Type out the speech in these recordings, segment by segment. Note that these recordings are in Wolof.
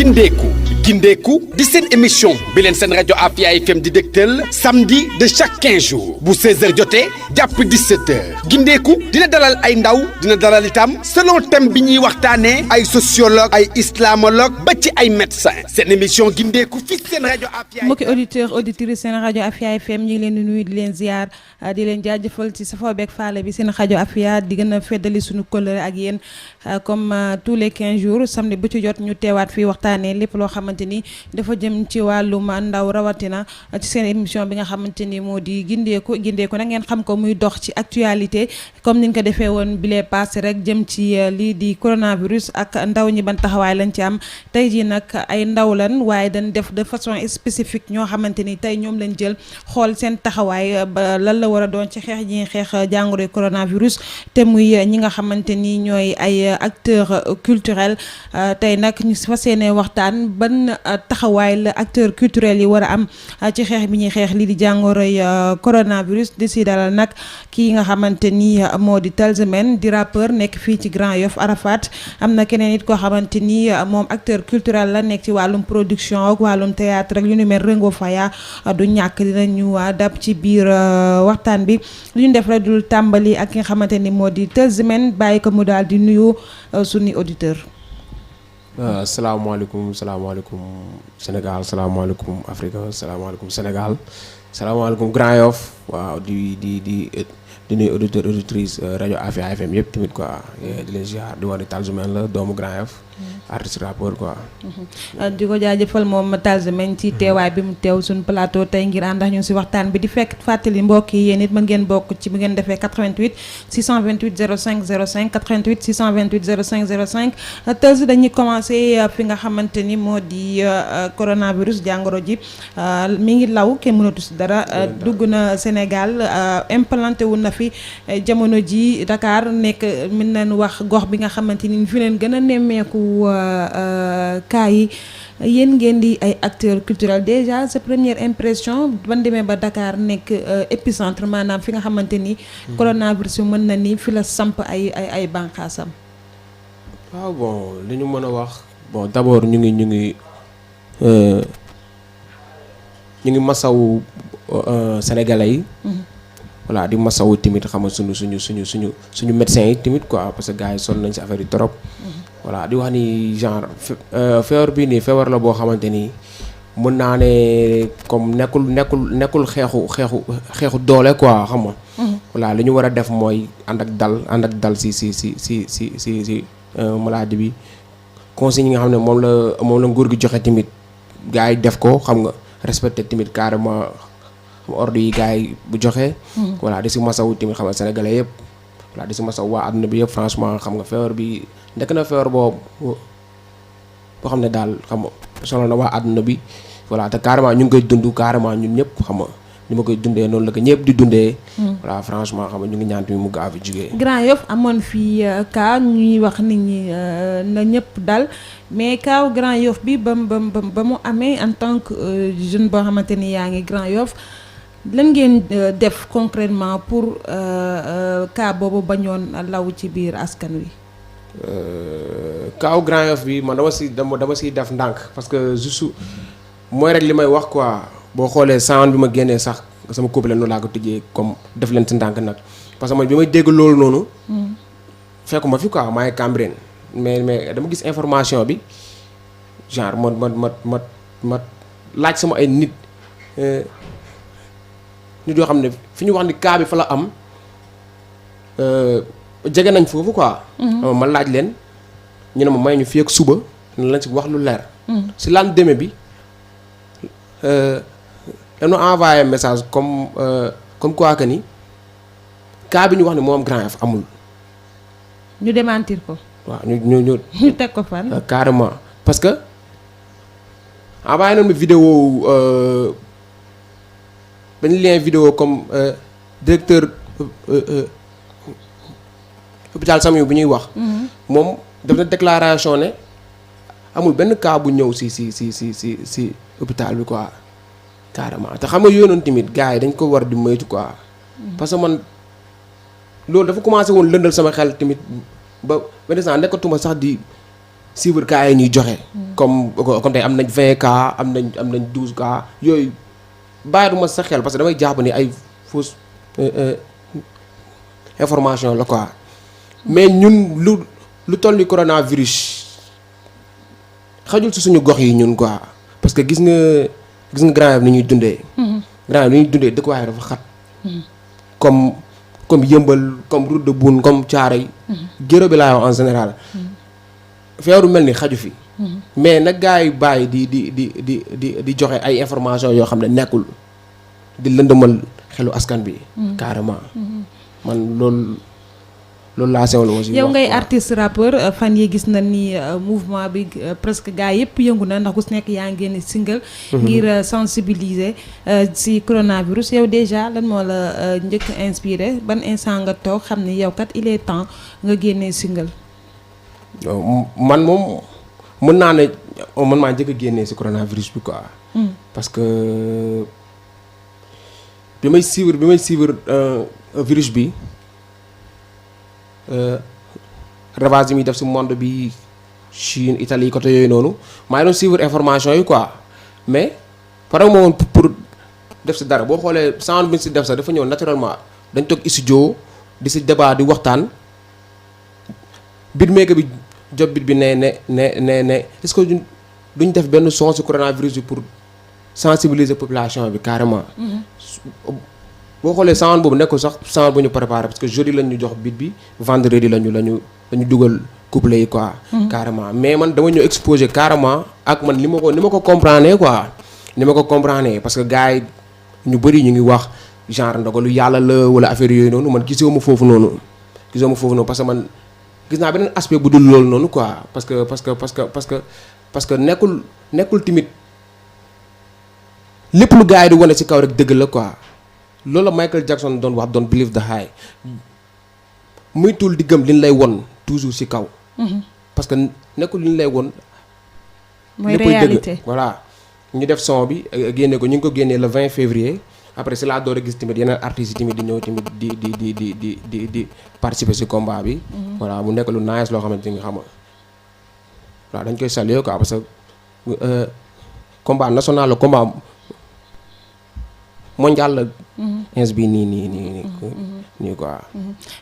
gindeeku di seen émission bi leen seen rajo Afia FM di dégtal samedi de chaque 15 jours bu 16h jotee jàpp 17h gindeeku dina dalal ay ndaw dina dalal itam selon thème bi ñuy waxtaanee ay sociologue ay islamologue ba ci ay médecin seen émission gindeeku fii seen rajo Afia. mbokki auditeur auditrice seen rajo Afia FM ñu ngi leen di nuyu di leen ziar di leen jaajëfal ci safoo beeg faale bi seen rajo Afia di gën a feddali suñu kóllëre ak yéen comme tous les 15 jours samedi bu ci jot ñu teewaat fii waxtaanee lépp loo xamante ni dafa jëm ci wàllum ndaw rawatina ci seen émission bi nga xamante ni moo di gindeeku nag ngeen xam ko muy dox ci actualité comme ni ñu ko defee woon bile passé rek jëm ci lii di coronavirus ak ndaw ñi ban taxawaay lañ ci am tey jii nag ay ndaw lan waaye dañ def de façon spécifique ñoo xamante ni tey ñoom lañ jël xool seen taxawaay ba lan la war a doon ci xeex ñi xeex jàngoro coronavirus te muy ñi nga xamante ni ñooy ay acteurs culturels tey nag ñu fas yéene waxtaan ban taxawaay la acteurs culturels yi war a am ci xeex bi ñuy xeex lii di jàngoroy coronavirus di si dalal nag kii nga xamante ni moo di Talzmen di rappeur nekk fii ci Grand Yoff Arafat am na keneen it koo xamante ni moom acteur culturel la nekk ci wàllum production ak wàllum théâtre ak yu nu mel Rengo Faya du ñàkk dinañu dab ci biir waxtaan bi lu ñu def rek dul tàmbali ak ki nga xamante ni moo di Talzmen bàyyi ko mu daal di nuyu suñu auditeur salaamaaleykum Sénégal salaamaaleykum Afrique salaamaaleykum Sénégal salaamaaleykum Grand Yoff waaw di nuyu auditeur auditrice rajo Afia FM yëpp tamit quoi di leen ziar di wax ne Talzmen la doomu Grand Yoff artiste rappeur quoi. di ko jaajëfal moom Talzmen ci teewaay bi mu teew suñu plateau tey ngir ànd ak ñun si waxtaan bi di fekk fàttali mbokk yi yéen it mën ngeen bokk ci bu ngeen defee 88 628 05 05 88 628 05 05 Talz dañuy commencé fi nga xamante ni moo di coronavirus jàngoro ji mi ngi law kenn mënatu si dara dugg na Sénégal implanté wu na fi jamono ji Dakar nekk mën nañu wax gox bi nga xamante ni fi leen gën a nemmeeku cas yi yéen ngeen di ay acteurs culturels déjà sa première impression ban demee ba Dakar nekk épicentre maanaam fi nga xamante ni coronavirus bi mën na ni fi la samp ay bànqaasam. waaw bon li ñu mën a wax bon d'abord ñu ngi masawu sénégalais yi. voilà di masawu tamit xam nga suñu médecins yi tamit quoi parce que gars yi sonn nañ si affaire yi trop. voilà di wax ni genre feebar bii nii feebar la boo xamante ni mën naa ne comme nekkul xeexu doole quoi xam nga. voilà li ñu war a def mooy ànd ak dal si maladie bi consigne yi nga xam ne moom la nguur gi joxe tamit gars yi def ko xam nga respecté tamit carrément ordre yi gars yi bu joxe. voilà di si masawu tamit xam nga sénégalais yëpp. voilà di si masawu waa àdduna bi yëpp franchement xam nga feebar bi. nekk na feebar boo xam ne daal xam nga sonal na waa àdduna bi voilà te carrément ñu ngi koy dund carrément ñun ñëpp xam nga ni ma koy dundee noonu la ko ñëpp di dundee. voilà franchement xam nga ñu ngi ñaan tamit mu gaaw fi jugee. Grand Yoff amoon fii cas ñuy wax nit ñi na ñëpp dal mais cas Grand Yoff bi ba mu amee en tant que jeune boo xamante ni yaa ngi Grand Yoff lan ngeen def concrètement pour cas boobu bañoon law ci biir askan wi. kaaw Grand Yoff bi man dama siy def ndànk parce que juste mooy rek li may wax quoi boo xoolee sound bi ma génnee sax sama couple noonu laa ko tëjee comme def leen si ndànk nag parce que man bi may dégg loolu noonu. fekkuma fi quoi maa ngi Cambérène mais dama gis information bi genre ma laaj sama ay nit yoo xam ne fi ñu wax ni cas bi fa la am. jege nañ foofu quoi. ma laaj leen ñu ne ma may ñu fii ak suba ne lañ si wax lu leer. si lendemain bi dañu envoyé message comme quoi que ni cas bi ñu wax ne moom Grand Yoff amul. ñu démentir ko. waaw ñu teg ko fan. carrément parce que envoyé nañu ma vidéo benn lien vidéo comme directeur. hôpital Samiou bu ñuy wax. moom def na déclaration ne amul benn cas bu ñëw si hôpital bi quoi carrément te xam nga yooyu noonu tamit gars yi dañ ko war di moytu quoi. parce que man loolu dafa commencé woon lëndal sama xel tamit ba benn saa nekkatuma sax di suivre cas yi ñuy joxe. comme tey am nañ 20 cas am nañ 12 cas yooyu bàyyiwuma sa xel parce que damay jàpp ni ay fausse information la quoi. mais ñun lu toll ni coronavirus xajul ci suñu gox yi ñun quoi parce que gis nga Grand Yoff ni ñuy dundee. Grand Yoff ni ñuy dundee dëkkuwaay dafa xat. comme Yëmbal comme Route de Boune comme Thiaroye. Géro bi laay wax en général. feeru mel ni xaju fi. mais nag gars yi bàyyi di joxe ay information yoo xam ne nekkul di lëndëmal xelu askan bi. carrément. man loolu laa sewal aussi. yow ngay artiste rappeur fan yi gis na ni mouvement bi presque gars yëpp yëngu na ndax ku si nekk yaa ngi génne single. ngir sensibiliser si coronavirus yow déjà lan moo la njëkk inspiré ban instant nga toog xam ni yow kat il est temps nga génne single. man moom mën naa ne man maa njëkk a génnee si coronavirus bi quoi. parce que bi may suivre virus bi. ravage yi muy def ci monde bi Chine Italie côté yooyu noonu maa ngi doon suivre information yi quoi mais pare ma woon pour def ci dara boo xoolee sound bi ci def sax dafa ñëw naturellement dañ toog studio di ci débat di waxtaan beatmaker bi job beat bi ne est-ce que duñ def benn son ci coronavirus bi pour sensibiliser population bi carrément. boo xoolee sound boobu nekkul sax sound bu ñu préparé parce que jeudi lañ ñu jox beat bi vendredi lañu dugal couplet yi quoi. carrément mais man dama ñëw exposé carrément ak man ni ma ko comprendre quoi. ni ma ko comprendre parce que gars yi ñu bëri ñu ngi wax genre ndogalu yàlla la wala affaire yooyu noonu man gisoo ma foofu noonu parce que man gis naa beneen aspect bu dul loolu noonu quoi parce que nekkul timit lépp lu gars yi di wane ci kaw rek dëgg la quoi. loolu la Michael Jackson doon wax doon believe the high muy tul di gëm li ñu lay won toujours ci kaw. parce que nekkul li ñu lay won. mooy réalité voilà ñu def son bi génne ko ñu ngi ko génnee le 20 février après c'est la door a gis tamit yeneen artistes yi tamit di ñëw tamit di participer ci combat bi. voilà mu nekk lu nice loo xamante ni xam nga waaw dañ koy saluer quoi parce que combat national la combat. mondial la. ins bi nii quoi.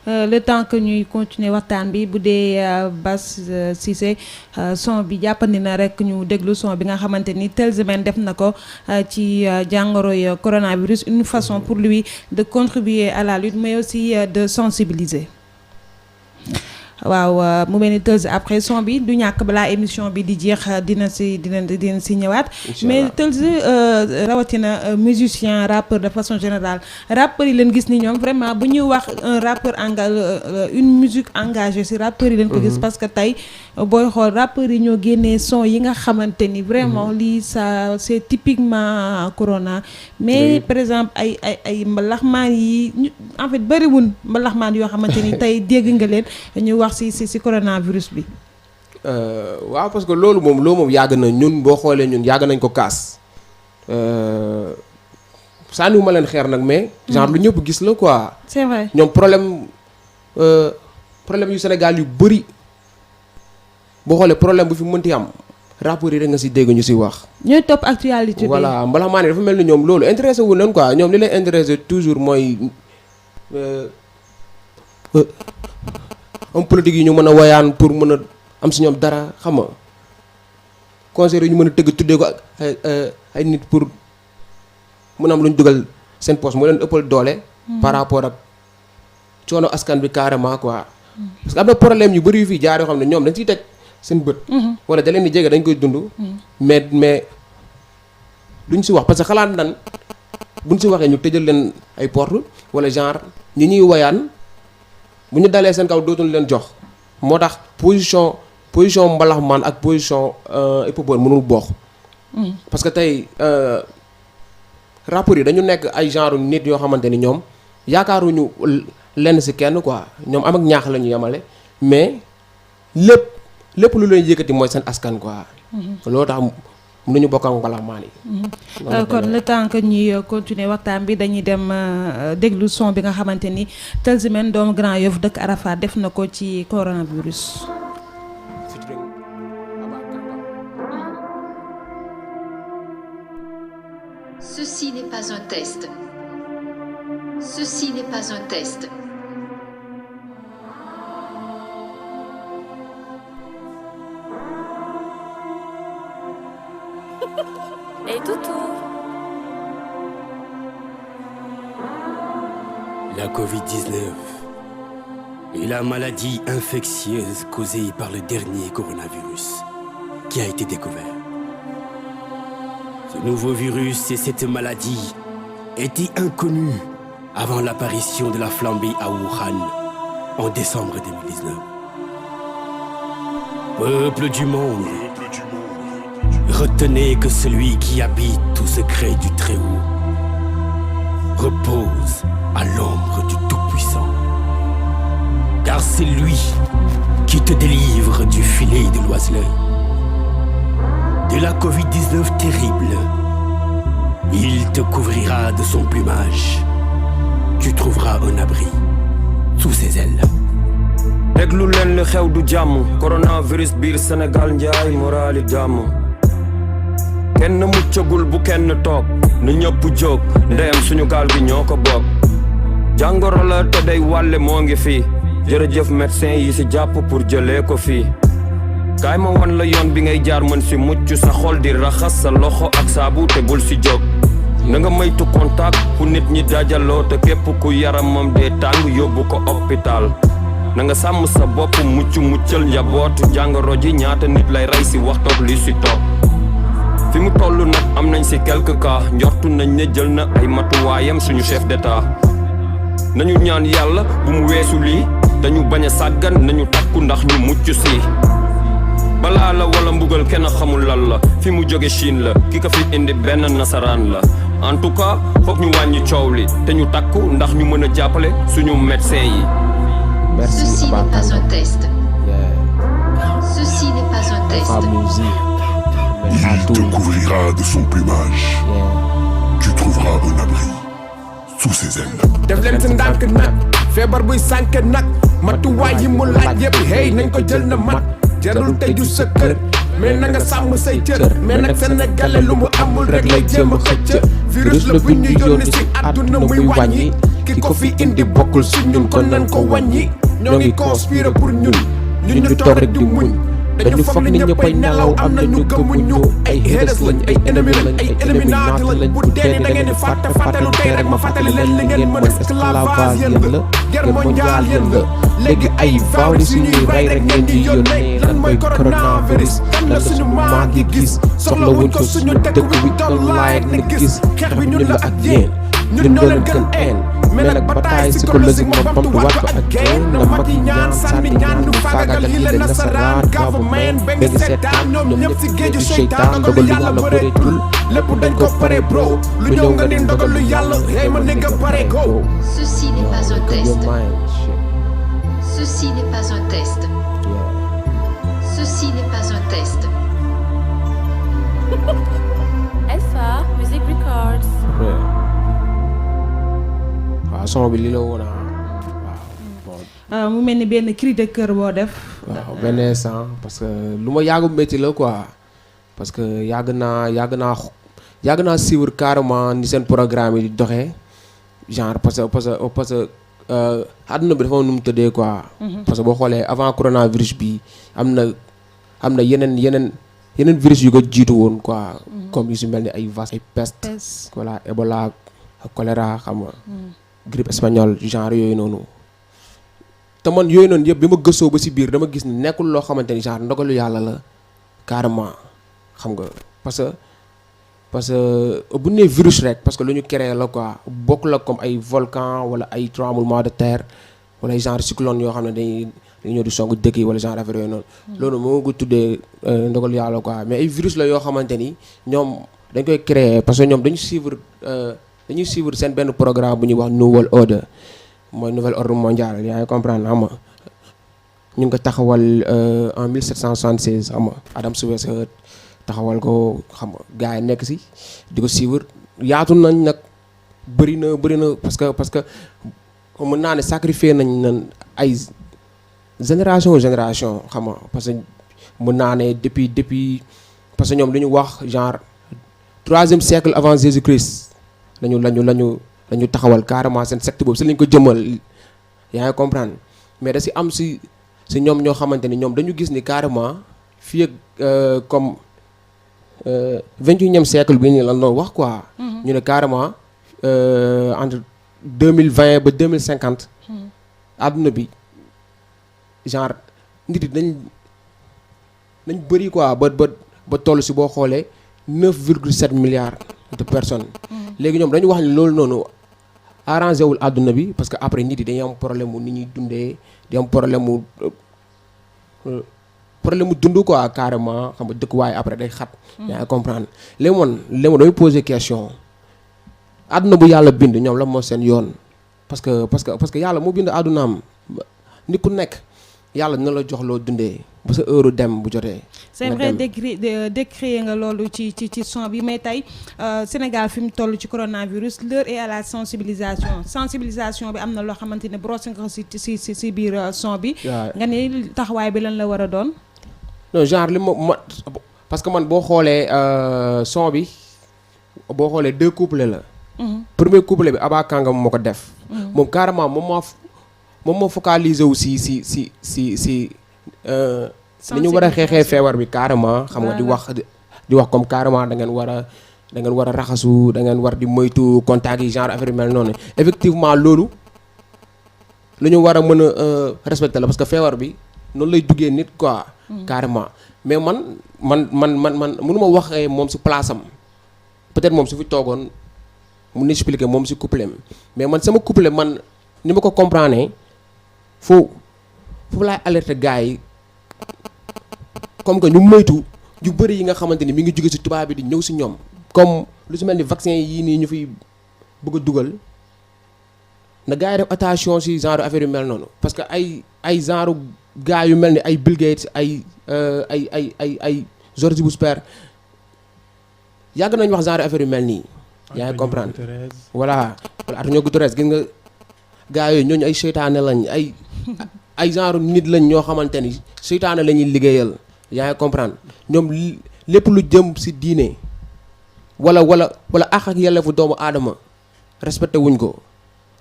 le temps que ñuy continuer waxtaan bi bu dee Bass Cissé son bi jàppandi na rek ñu déglu son bi nga xamante ni Telzemen def na ko ci jàngoroy coronavirus une façon pour lui de contribuer à la lutte mais aussi de sensibiliser. waaw mu mel ni Teuz après son bi du ñàkk balaa émission bi di jeex dina si ñëwaat. mais Teuz rawatina musicien rappeur de façon générale rappeurs yi leen gis ni ñoom vraiment bu ñuy wax un rappeur une musique engagée si rappeurs yi leen ko gis parce que tey booy xool rappeurs yi ñoo génnee son yi nga xamante ni vraiment lii ça c'est typiquement corona mais par exemple ay mbalaxmaan yi en fait bëriwul mbalaxmaan yoo xamante ni tey dégg nga leen ñu wax si coronavirus bi. waaw parce que loolu moom yàgg na ñun boo xoolee ñun yàgg nañ ko kaas sànniwu ma leen xeer nag mais genre lu ñëpp gis la quoi. c'est vrai ñoom problème yu Sénégal yu bëri boo xoolee problème bu fi mënti am rappeurs yi rek nga si dégg ñu si wax. ñooy topp actualité bi. voilà mbalax maa ne dafa mel ni ñoom loolu intéressé wu leen quoi ñoom li leen intéressé toujours mooy homme politique yi ñu mën a woyaan pour mën a am si ñoom dara xam nga concert yi ñu mën a tëgg tuddee ko ay nit pour mën a am lu ñu dugal seen poche moo leen ëppal doole. par rapport ak coono askan bi carrément quoi. parce que am na problème yu bëri yu fi jaar yoo xam ne ñoom dañ ciy teg seen bët. wala da leen di jege dañ koy dund. mais duñ si wax parce que xalaat nan buñ si waxee ñu tëjal leen ay porte wala genre ñi ñuy woyaan. bu ñu dalee seen kaw dootuñu leen jox moo tax position mbalax man ak position hip hop mënul bokk. parce que tey rappeurs yi dañu nekk ay genre nit yoo xamante ni ñoom yaakaaruñu lenn ci kenn quoi ñoom am ak ñaax la ñu yemale mais lépp lu leen yëkkati mooy seen askan quoi. loolu tax mënuñu bokk ak mbalax maan yi. kon le temps que ñuy continuer waxtaan bi dañuy dem déglu son bi nga xamante ni Telzemen doomu Grand Yoff dëkk Arafat def na ko ci coronavirus. test. Ceci n'est pas un test. Et toutou. La Covid-19 est la maladie infectieuse causée par le dernier coronavirus qui a été découvert. Ce nouveau virus et cette maladie étaient inconnus avant l'apparition de la flambée à Wuhan en décembre 2019. Peuple du monde, retenez que celui qui habite au secret du Très-Haut repose à l'ombre du Tout-Puissant. Car c'est lui qui te délivre du filet de l'oiseleur. De la Covid-19 terrible, il te couvrira de son plumage. Tu trouveras un abri sous ses ailes. déglu leen li xew du jàmm coronavirus biir Sénégal njaay moraali jàmm kenn muccagul bu kenn toog na ñëpp jóg ndeyam suñu gaal gi ñoo ko bokk jàngoro la te day wàlle moo ngi fii jërëjëf médecin yi si jàpp pour jëlee ko fii kaay ma wan la yoon bi ngay jaar mën si mucc sa xol di raxas sa loxo ak saabu te bul si jóg na nga moytu contact fu nit ñi dajaloo te képp ku yaramam dee tàng yóbbu ko hôpital na nga sàmm sa bopp muccal njabootu jàngoro ji ñaata nit lay rey si waxtoog li si toog fi mu toll nag am nañ si quelques cas njortu nañ ne jël na ay matuwaayam suñu chef d'état nañu ñaan yàlla bu mu weesu lii dañu bañ a sàggan nañu takku ndax ñu mucc si balaa la wala mbugal kenn xamul lan la fi mu jóge Chine la ki ko fi indi benn nasaraan la en tout cas foog ñu wàññi coow li te ñu takku ndax ñu mën a jàppale suñu médecin yi. Merci Ceci Abba n'est pas Kanda. un test. Yeah. Ceci n'est pas un test. Alpha Music. Il te couvrira de son plumage. Yeah. Tu trouveras un abri sous ses ailes. def leen si ndànk nag feebar buy sànke nag matuwaay yi mu laaj yëpp hey nañ ko jël na mat jarul tëju sa kër mais na nga sàmm say cër mais nag sénégalais lu mu amul rek lay jéem a xëcc virus la bu ñu yónni si àdduna muy wàññi ki ko fi indi bokkul si ñun kon nañ ko wàññi ñoo ngi conspiré pour ñun ñu toog rek di muñ dañu foog ni ñëppay nelaw am na ñu gëmuñu ay haters lañ ay ennemi lañ ay éliminaati lañ bu dee ni da ngeen di fàtte lu tey rek ma fàttali leen li ngeen mën esclavage yéen la guerre mondiale yéen la léegi ay virus yu ñuy rey rek ngeen di yónnee lan mooy coronavirus kan la suñu maag yi gis soxla wuñ ko suñu dëkk bi doon laay ne gis xeex bi ñun la ak yéen ñun ñoo leen gën een mais nag bataille psychologique ma bamtuwaat ko ak gain na mag yi ñaan sànni ñaan ñu faagagal yi leen nasaraan government ba ngi seetaan ñoom ñëpp si géeju seytaan ndogalu yàlla bëreetul lépp dañ ko pare bro lu ñëw nga ni ndogalu yàlla hey ma ne nga pare go. Ceci n'est pas un Your test. mind, shit. Ceci n'est pas un test. Yeah. Ceci n'est pas un test. Alpha Music Records. Yeah. waaw son bi li la woon waaw bon mu mel ni benn cri de cœur boo def. waaw benn instant parce que lu ma yàgg métti la quoi parce que yàgg naa suivre carrément ni seen programme yi di doxee genre parce que àdduna bi dafa am nu mu tëddee quoi. parce que boo xoolee avant coronavirus bi am na yeneen virus yu ko jiitu woon quoi. comme yu si mel ni ay vache ay peste. voilà Ebola ak choléra xam nga. grippe espagnole genre yooyu noonu. te man yooyu noonu yëpp bi ma gëstoo ba si biir dama gis ni nekkul loo xamante ni genre ndogalu yàlla la carrément xam nga parce que bu nee virus rek parce que lu ñu créé la quoi bokk la comme ay volcan wala ay tremblement de terre wala ay genre cyclone yoo xam ne dañuy ñëw di song dëkk yi wala genre affaire yooyu noonu. loolu moo ko tuddee ndogalu yàlla quoi mais ay virus la yoo xamante ni ñoom dañ koy créé parce que ñoom dañuy suivre seen benn programme bu ñuy wax New World Order mooy nouvel ordre mondial yaa ngi comprendre xam nga ñu ngi ko taxawal en 1776 xam nga Adam Smith taxawal ko xam nga gars yi nekk si di ko suivre yaatu nañ nag bëri na parce que mën naa ne sacrifié nañ ay génération xam nga parce que mën naa ne depuis parce que ñoom lu ñu wax genre 3e siècle avant Jésus-Christ lañu taxawal carrément seen secte boobu si lañ ko jëmal yaa ngi comprendre mais da si am si ñoom ñoo xamante ni ñoom dañu gis ni carrément fii ak comme 21e siècle bi nii lan doon wax quoi. ñu ne carrément entre 2020 ba 2050. àdduna bi genre nit yi nañ bëri quoi ba toll si boo xoolee 9,7 milliards de personnes. léegi ñoom dañu wax ni loolu noonu arrangé wul àdduna bi parce que après nit yi dañuy am problème mu ni ñuy dundee di am problème mu dund quoi carrément xam nga dëkkuwaay après day xat. yaa ngi comprendre léegi man damay poser question àdduna bu yàlla bind ñoom la moo seen yoon parce que yàlla moo bind àddunaam nit ku nekk yàlla dina la jox loo dundee ba sa heure dem bu jotee. c'est vrai décrier nga loolu ci son bi mais tey Sénégal fi mu toll ci coronavirus l'heure est à la sensibilisation bi am na loo xamante ne brossé nga si biir son bi. nga ne taxawaay bi lan la war a doon. non genre li ma parce que man boo xoolee son bi boo xoolee 2 couplets la. premier couplet bi Aba Kanga moo ko def. moom carrément moom moo focaliser wu si ni ñu war a xeexee feebar bi carrément xam nga di wax comme carrément da ngeen war a raxasu da ngeen war di moytu contact yi genre affaire yu mel noonu effectivement loolu lu ñu war a mën a respecter la parce que feebar bi noonu lay duggee nit quoi. carrément mais man mënuma waxee moom si place am peut-être moom su fi toogoon mun na expliquer moom si couplet mais man sama couplet man ni ma ko comprendre foofu laay alerter gars yi comme que ñu moytu yu bëri yi nga xamante ni mi ngi jóge si tubaab bi di ñëw si ñoom comme lu si mel ni vaccin yii nii ñu fiy bëgg a dugal na gars yi def attention si genre affaire yu mel noonu parce que ay genre gars yu mel ni ay Bill Gates ay George Bush père yàgg nañu wax genre affaire yu mel nii. yaa ngi comprendre voilà Antonio Guterres gis nga gars yooyu ñooñu ay seytaane lañ ay genre nit lañ ñoo xamante ni seytaane la ñuy liggéeyal yaa ngi comprendre ñoom lépp lu jëm si diine wala àq ak yelleefu doomu aadama respecté wuñ ko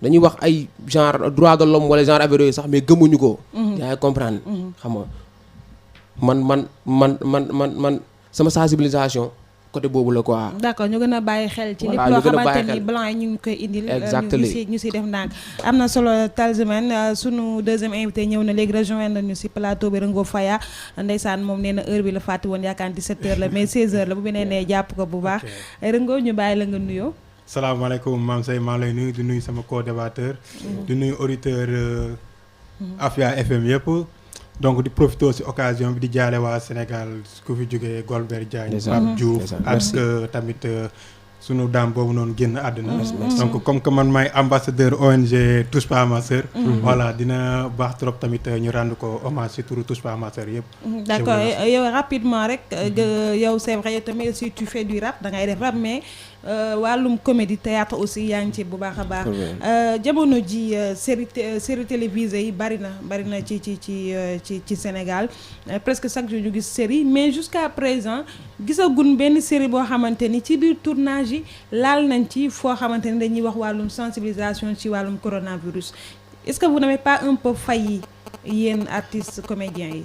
dañuy wax ay genre droit de l'homme wala genre affaire yooyu sax mais gëmuñu ko. yaa ngi comprendre. xam nga man sama sensibilisation. côté boobu la quoi. d'accord ñu gën a bàyyi xel ci lépp loo xamante ni blanc yi ñu ngi koy indil. ñu si def ndànk am na solo Talzmen sunu deuxième invité ñëw na léegi rejoindre ñu si plateau bi Rengo Faya ndeysaan moom nee na heure bi la fàtte woon yaakaar 17h la mais 16h la bu beneen nee jàpp ko bu baax Rengo ñu bàyyi la nga nuyoo. salaamaaleykum Mame Seye maa lay nuyu di nuyu sama co-débatteur. di nuyu auditeur Afia FM yëpp. donc di profité ci occasion bi di jaale waa Sénégal ku fi jógee Golbert Diagne Pape Diouf ak tamit sunu daam boobu noonu génn àdduna donc comme que man maay ambassadeur ONG Touche pas à ma sœur voilà dina baax trop tamit ñu rendre ko hommage ci turu Touche pas à ma sœur yëpp. d'accord yow rapidement rek yow c'est vrai yow tamit aussi tu fais du rap da ngay def rap mais wàllum comédie théâtre aussi yaa ngi ci bu baax a baax jamono ji série télévisée yi bari na ci Sénégal presque chaque jour ñu gis série mais jusqu'à présent gisagun benn série boo xamante ni ci biir tournage yi laal nañ ci foo xamante ni dañuy wax wàllum sensibilisation ci wàllum coronavirus est-ce que vous n'avez pas un peu failli yéen artistes comédiens yi.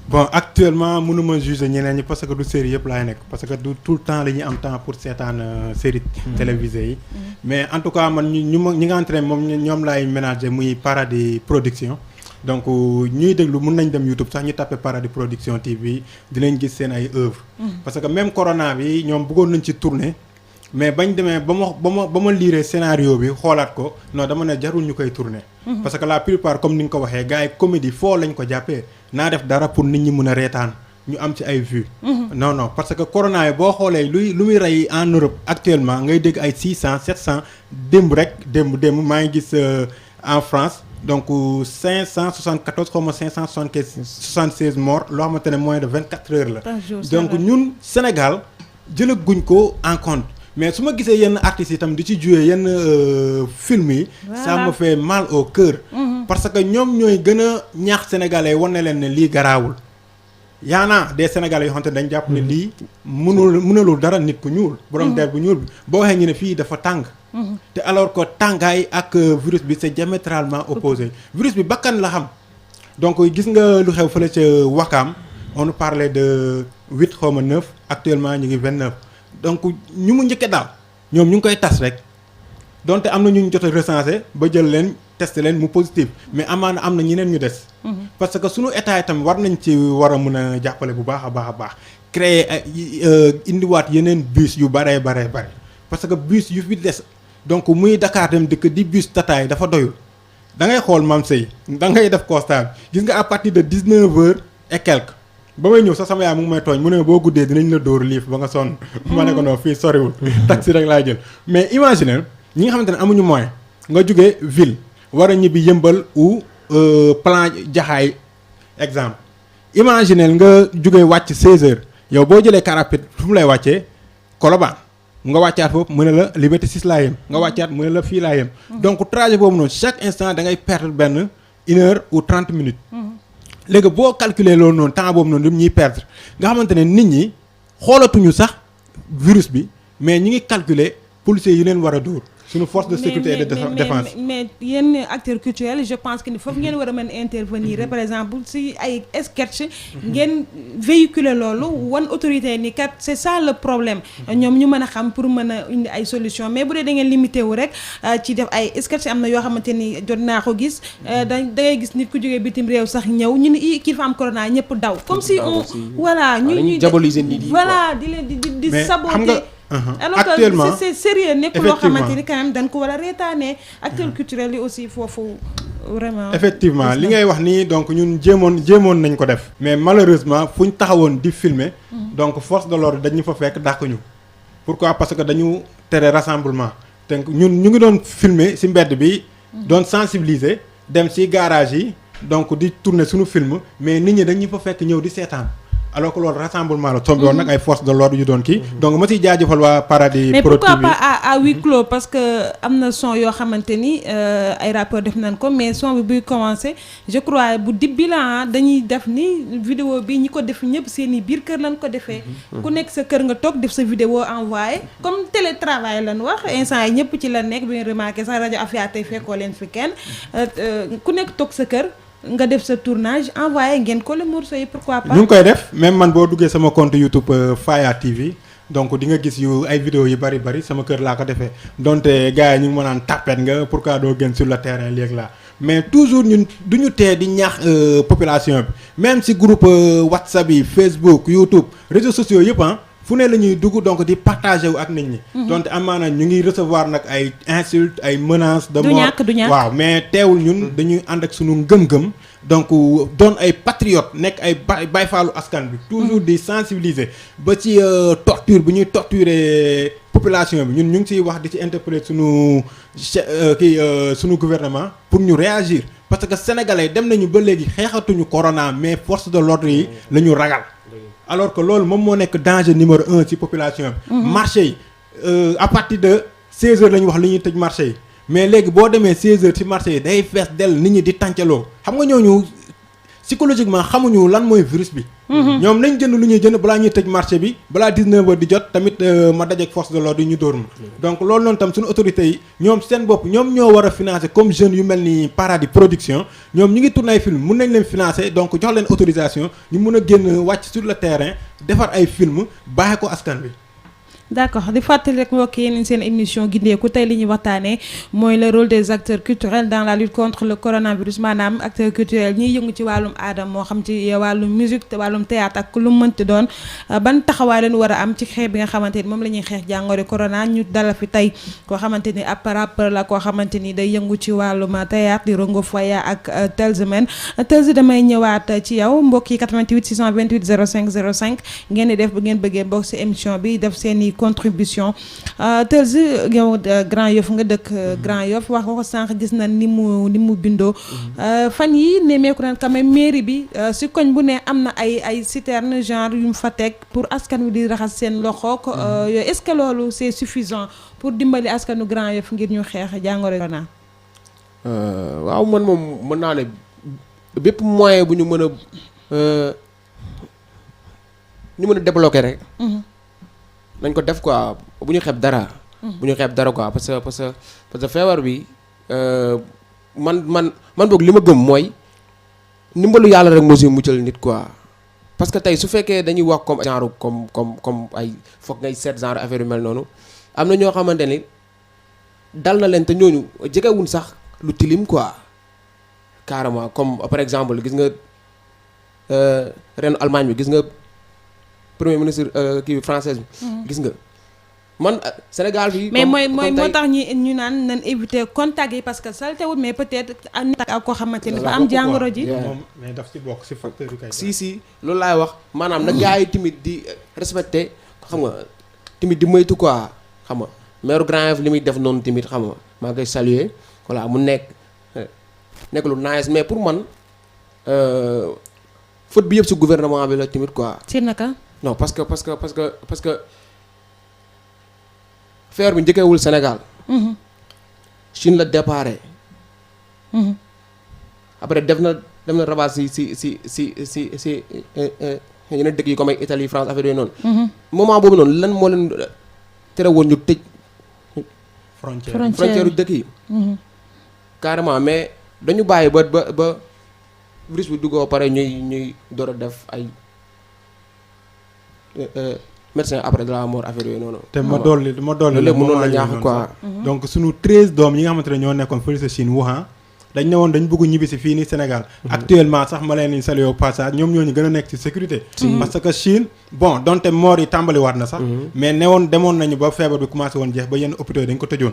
bon actuellement mënuma juger ñeneen ñi parce que du série yëpp laay nekk parce que du tout le temps la ñuy am temps pour seetaan série télévisée yi mais en tout cas man ñi nga entraîné moom ñoom laay ménager muy Paradis Production donc ñuy déglu mën nañ dem YouTube sax ñu tapé Paradis Production TV dinañ gis seen ay œuvres parce que même corona bi ñoom bëggoon nañ ci tourner mais bañ demee ba ma liiree scénario bi xoolaat ko non dama ne jarul ñu koy tourner parce que la plupart comme ni nga ko waxee gars yi comédie foo lañ ko jàppee naa def dara pour nit ñi mën a reetaan ñu am ci ay vues non parce que corona yi boo xoolee lu muy rey en Europe actuellement ngay dégg ay 600 700 démb maa ngi gis en France donc 574 xaw ma 576 morts loo xamante ne moins de 24 heures la donc ñun Sénégal jëlaguñ ko en compte mais su ma gisee yenn artistes yi tam di ci jouer yenn film yi ça me fait mal au cœur parce que ñoom ñooy gën a ñaax sénégalais wane leen ne lii garaawul yaana des Sénégalais yoo xamante ne dañ jàpp ne lii mënulul dara nit ku ñuul borom der bu ñuul bi boo waxee ñu ne fii dafa tàng te alors que tàngaay ak virus bi c'est diamétralement opposé virus bi bakkan la xam donc gis nga lu xew fële ca Wakaam on nous parlait de 8 xaw ma 9 actuellement ñu ngi 29 donc ñu mu njëkke daal ñoom ñu ngi koy tas rek donte am na ñu jot a recensé ba jël leen testé leen mu positif mais amaana am na ñeneen ñu des parce que sunu état itam war nañ ci war a mën a jàppale bu baax a baax créer indiwaat yeneen bus yu bare parce que bus yu fi des donc muy Dakar dem dëkk di bus tataay dafa doyul da ngay xool Mame Seye da ngay def constat gis nga à partir de 19h et quelques ba may ñëw sax sama yaay mu ngi may tooñ mu ne boo guddee dinañ la dóor liif ba nga sonn ma ne ko non fii soriwul taxi rek laay jël mais imagine ñi nga xamante ne amuñu moyen nga jógee ville war a ñibbi Yëmbal ou plan Jaxaay exemple imaginel nga jógee wàcc 16h yow boo jëlee car rapide fu mu lay wàccee Colobane nga wàccaat foofu mu ne la Liberté 6 laa yem nga wàccaat mu ne la fii laa yem donc trajet boobu noonu chaque instant da ngay perdre benn 1h ou 30 minutes léegi boo calculer loolu noonu temps boobu noonu ñuy perdre nga xamante ne nit ñi xoolatuñu sax virus bi mais ñi ngi calculer policiers yi leen war a dóor suñu force de sécurité et de défense mais yenn acteurs culturels je pense que ni foofu ngeen war a mën intervenir par exemple si ay sketch ngeen véhiculer loolu wan autorité ni kat c'est ça le problème ñoom ñu mën a xam pour mën a indi ay solution mais bu dee da ngeen limité wu rek ci def ay sketch am na yoo xamante ni jot naa ko gis da ngay gis nit ku jógee bitim réew sax ñëw ñu ni kii dafa am corona ñëpp daw comme si on voilà ñu diaboliser nit yi voilà di leen di saboter alors actuellement que c'est sérieux nekk loo xamante ni quand même dañ ko war a reetaanee acteurs culturels yi aussi foofu vraiment effectivement li ngay wax nii donc ñun jéemoon nañ ko def mais malheureusement fu ñu taxawoon di filmer donc force de l'ordre dañu fa fekk dàq ñu pourquoi parce que dañu tere rassemblement te ñun ñu ngi doon filmer ci mbedd bi doon sensibiliser dem ci garage yi donc di tourner suñu film mais nit ñi dañu fa fekk ñëw di seetaan alors que loolu rassemblement la tombé woon nag ay force de l'ordre yu doon kii donc ma ciy jaajëfal waa Paradis mais Pro TV pourquoi pas à huis clos parce que am na son yoo xamante ni ay rappeurs def nañ ko mais son bi buy commencer je crois bu dibbi la dañuy def ni vidéo bi ñi ko def ñëpp seen i biir kër lañ ko defee ku nekk sa kër nga toog def sa vidéo envoyé comme télétravail lañ wax instant yi ñëpp ci la nekk bi nga remarqué sax rajo Afia tey fekkoo leen fi kenn ku nekk toog sa kër nga def sa tournage envoyé ngeen ko le morceau yi pourquoi pas. ñu ngi koy def même man boo duggee sama compte YouTube Faya TV donc di nga gis yu ay vidéo yu bari sama kër laa ko defee donte gars yi ñu ngi ma naan tapet nga pourquoi doo gën sur le terrain léegi laa mais toujours ñun du ñu tee di ñaax population bi même si groupe WhatsApp yi Facebook YouTube réseaux sociaux yëpp fu ne la ñuy dugg donc di partager wu ak nit ñi. donte amaana ñu ngi recevoir nag ay insultes ay menaces de mort du ñàkk waaw mais teewul ñun dañuy ànd ak sunu ngëm-ngëm donc doon ay patriotes nekk ay bayfaalu askan bi toujours di sensibiliser ba ci torture bu ñuy torturer population bi ñun ñu ngi ciy wax di ci interpeller sunu sunu gouvernement pour ñu réagir parce que sénégalais dem nañu ba léegi xeexatuñu corona mais force de l'ordre yi la ñu ragal. alors que loolu moom moo nekk danger numéro 1 ci population bi. marché yi à partir de 16h la ñu wax li ñuy tëj marché yi mais léegi boo demee 16h ci marché yi day fees dell nit ñi di tàncaloo xam nga ñooñu psychologiquement xamuñu lan mooy virus bi. ñoom nañ jënd lu ñuy jënd balaa ñuy tëj marché bi balaa 19h di jot tamit ma dajeek force de l'ordre yi ñu dóor ma. donc loolu noonu tam suñu autorités yi ñoom seen bopp ñoom ñoo war a financer comme jeunes yu mel ni Paradis Production ñoom ñu ngi tourner ay film mun nañ leen financer donc jox leen autorisation ñu mun a génn wàcc sur le terrain defar ay film baaxee ko askan bi. d'accord di fàttali rek mbokk yi seen émission gindeeku tey li ñuy waxtaanee mooy le rôle des acteurs culturels dans la lutte contre le coronavirus maanaam acteurs culturels ñiy yëngu ci wàllum aada moo xam ci wàllum musique te wàllum théâtre ak lu mu mënti doon ban taxawaay leen war a am ci xeex bi nga xamante ni moom la ñuy xeex jàngoro corona ñu dala fi tey koo xamante ni ab rappeur la koo xamante ni day yëngu ci wàllum théâtre di Rongo Foya ak Telzemen Telze damay ñëwaat ci yow mbokk yi 88 628 05 05 ngeen di def bu ngeen bëggee bokk ci émission bi def seeni contribution Telze yow Grand Yoff nga dëkk Grand Yoff wax nga ko sànq gis na ni mu bindoo fan yi nemmeeku naan quand même mairie bi si koñ bu ne am na ay citerne genre yu mu fa teg pour askan wi di raxas seen loxook yooyu est-ce que loolu c'est suffisant pour dimbali askanu Grand Yoff ngir ñu xeex jàngoro corona. waaw man moom mën naa ne bépp moyen bu ñu mën a ñu mën a débloquer rek. nañ ko def quoi bu ñu xeeb dara. bu ñu xeeb dara quoi parce que feebar bi man boog li ma gëm mooy ndimbalu yàlla rek moo si muccal nit quoi. parce que tey su fekkee dañuy wax comme genre comme ay foog ngay seet genre affaire yu mel noonu am na ñoo xamante ni dal na leen te ñooñu jegewuñ sax lu tilim quoi carrément comme par exemple gis nga reenu Allemagne bi gis nga premier ministre kii française bi gis nga man Sénégal bi mais mooy moo tax ñu naan nañ éviter contact yi parce que saltewul mais peut-être ak koo xamante ni dafa am jàngoro ji moom mais daf si bokk si facteur yu kay si loolu laay wax maanaam na gars yi tamit di respecter xam nga tamit di moytu quoi xam nga maire Grand Yoff li muy def noonu tamit xam nga maa ngi koy saluer voilà mu nekk lu nice mais pour man faute bi yëpp si gouvernement bi la tamit quoi. ci naka. non parce que feebar bi njëkkeewul Sénégal. Chine la déparé. après dem na rabat si yeneen dëkk yi comme ay Italie France affaire yooyu noonu. moment boobu noonu lan moo leen tere woon ñu tëj. frontière yu dëkk yi. carrément mais dañu bàyyi ba virus bi duggoo pare ñuy door a def ay médecin après de la mort affaire yooyu noonu. te ma dolli lépp mënoon na ñaax quoi. donc sunu 13 doom yi nga xamante ne ñoo nekkoon fële sa Chine Wuhan dañ ne woon dañ bëgg ñibbisi fii nii Sénégal. actuellement sax ma leen di saluer au passage ñoom ñoo ñu gën a nekk ci sécurité. parce que Chine bon donte mort yi tàmbaliwaat na sax. mais demoon nañu ba feebar bi commencé woon jeex ba yenn hôpitaux yi dañ ko tëjoon.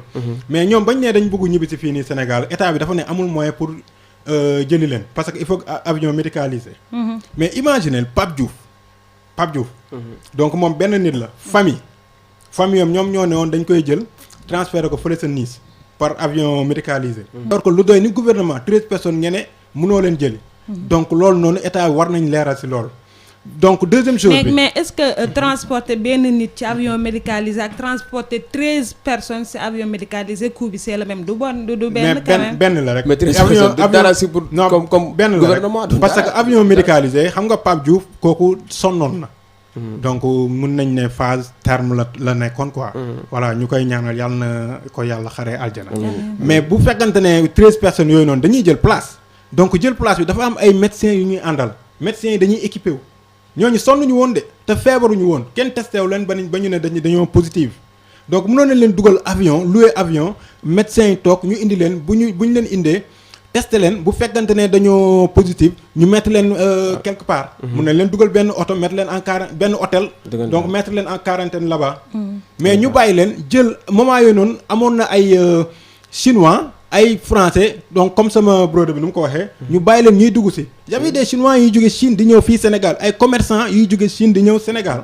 mais ñoom bañ ne dañ bëgg ñibbisi fii nii Sénégal état bi dafa ne amul moyen pour jëli leen parce que il faut avion médicalisé. mais imaginez Pape Diouf. donc moom benn nit la famille am ñoom ñoo ne woon dañ koy jël transféré ko fële sa Nice par avion médicalisé. alors que lu doy ni gouvernement 13 personnes ngeen mënoo leen jëli. donc loolu noonu état war nañ leeral si loolu. donc deuxième chose bi mais est-ce que transporter benn nit ci avion médicalisé ak transporter 13 personnes ci avion médicalisé coût bi c'est le même du benn quand même. benn la rek. mais 13 personnes du dara si pour comme benn la rek parce que avion médicalisé xam nga Pape Diouf kooku sonnoon na. donc mun nañ ne phase terme la nekkoon quoi. voilà ñu koy ñaanal yàlla na ko yàlla xaree aljana. mais bu fekkante ne 13 personnes yooyu noonu dañuy jël place. donc jël place bi dafa am ay médecins yu ñuy àndal médecins yi dañuy équipé wu. ñooñu sonnuñu woon de te feebaruñu woon kenn testé wu leen ba ñu ne dañoo positif donc mënoon nañ leen dugal avion louer avion médecins yi toog ñu indi leen bu ñu leen indee testé leen bu fekkante ne dañoo positif ñu mettre leen quelque part. mun nañ leen dugal benn oto mettre leen benn hôtel. donc mettre leen en quarantaine là-bas. mais ñu bàyyi leen jël moment yooyu noonu amoon na ay chinois. ay français donc comme sama brode bi nu mu ko waxee. ñu bàyyi leen ñuy dugg si. y'avait des chinois yuy jóge Chine di ñëw fii Sénégal ay commerçants yuy jóge Chine di ñëw Sénégal.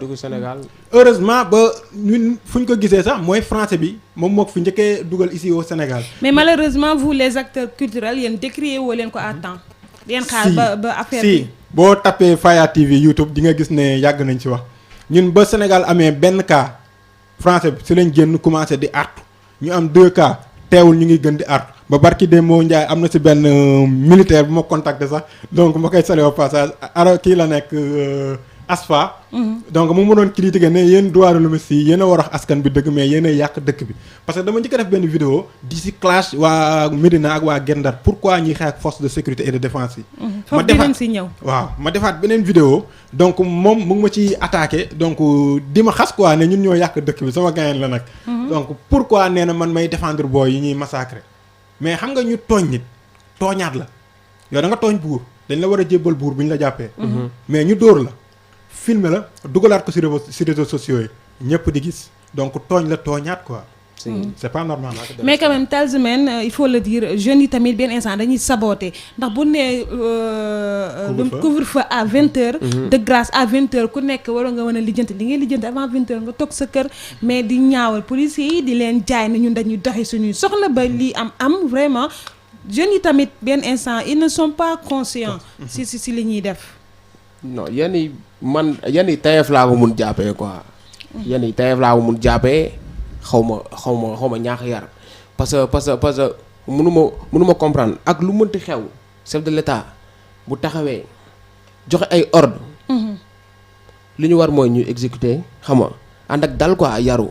heureusement ba ñun fu ñu ko gisee sax mooy français bi moom moo ko fi njëkkee dugal ici au Sénégal. mais malheureusement vous les acteurs culturels yéen décrier woo leen ko à temps. yéen xaar ba affaire bi. boo tapé Faya TV YouTube di nga gis ne yàgg nañ ci wax ñun ba Sénégal amee benn cas français bi si lañ génn commencé di artu ñu am 2 cas. teewul ñu ngi gën di artu ba barki Demba Ndiaye am na ci benn militaire bu ma contacté sax donc ma koy saluer au passage kii la nekk ASFA. donc mu mënoon critiquer ne yéen droit de l'homme yi yéen a war a wax askan bi dëgg mais yéen a yàq dëkk bi parce que dama njëkk a def benn vidéo di ci clash waa Médina ak waa Guet Ndar pourquoi ñuy xeex ak force de sécurité et de défense yi. ma defaat si ñëw. waaw ma defaat beneen vidéo donc moom mu ngi ma ci attaqué donc di ma xas quoi ne ñun ñoo yàq dëkk bi sama gayen la nag. donc pourquoi nee na man may défendre booy yi ñuy massacrer mais xam nga ñu tooñ nit tooñaat la yow da nga tooñ buur dañ la war a jébbal buur bu ñu la jàppee. mais ñu dóor la. filmer la dugalaat ko ci réseaux sociaux yi ñëpp di gis donc tooñ la tooñaat quoi. c'est pas normal. mais quand même Talisman il faut le dire jeunes yi tamit benn instant dañuy saboter ndax bu nee. couvre-feu à 20h. de grâce à 20h ku nekk waroon nga mën a lijjanti li ngay lijjanti avant 20h nga toog sa kër mais di ñaawal policiers yi di leen jaay ne ñun dañuy doxi suñuy soxla ba lii am vraiment jeunes yi tamit benn instant ils ne sont pas conscients. si li ñuy def. non yenn yi tayef laa ko mun jàppee quoi. yenn yi tayef laa ko mun jàppee xaw ma ñaax yar parce que mënuma comprendre ak lu mënti xew chef de l'État bu taxawee joxe ay ordre li ñu war mooy ñu exécuter xam nga ànd ak dal quoi yaru.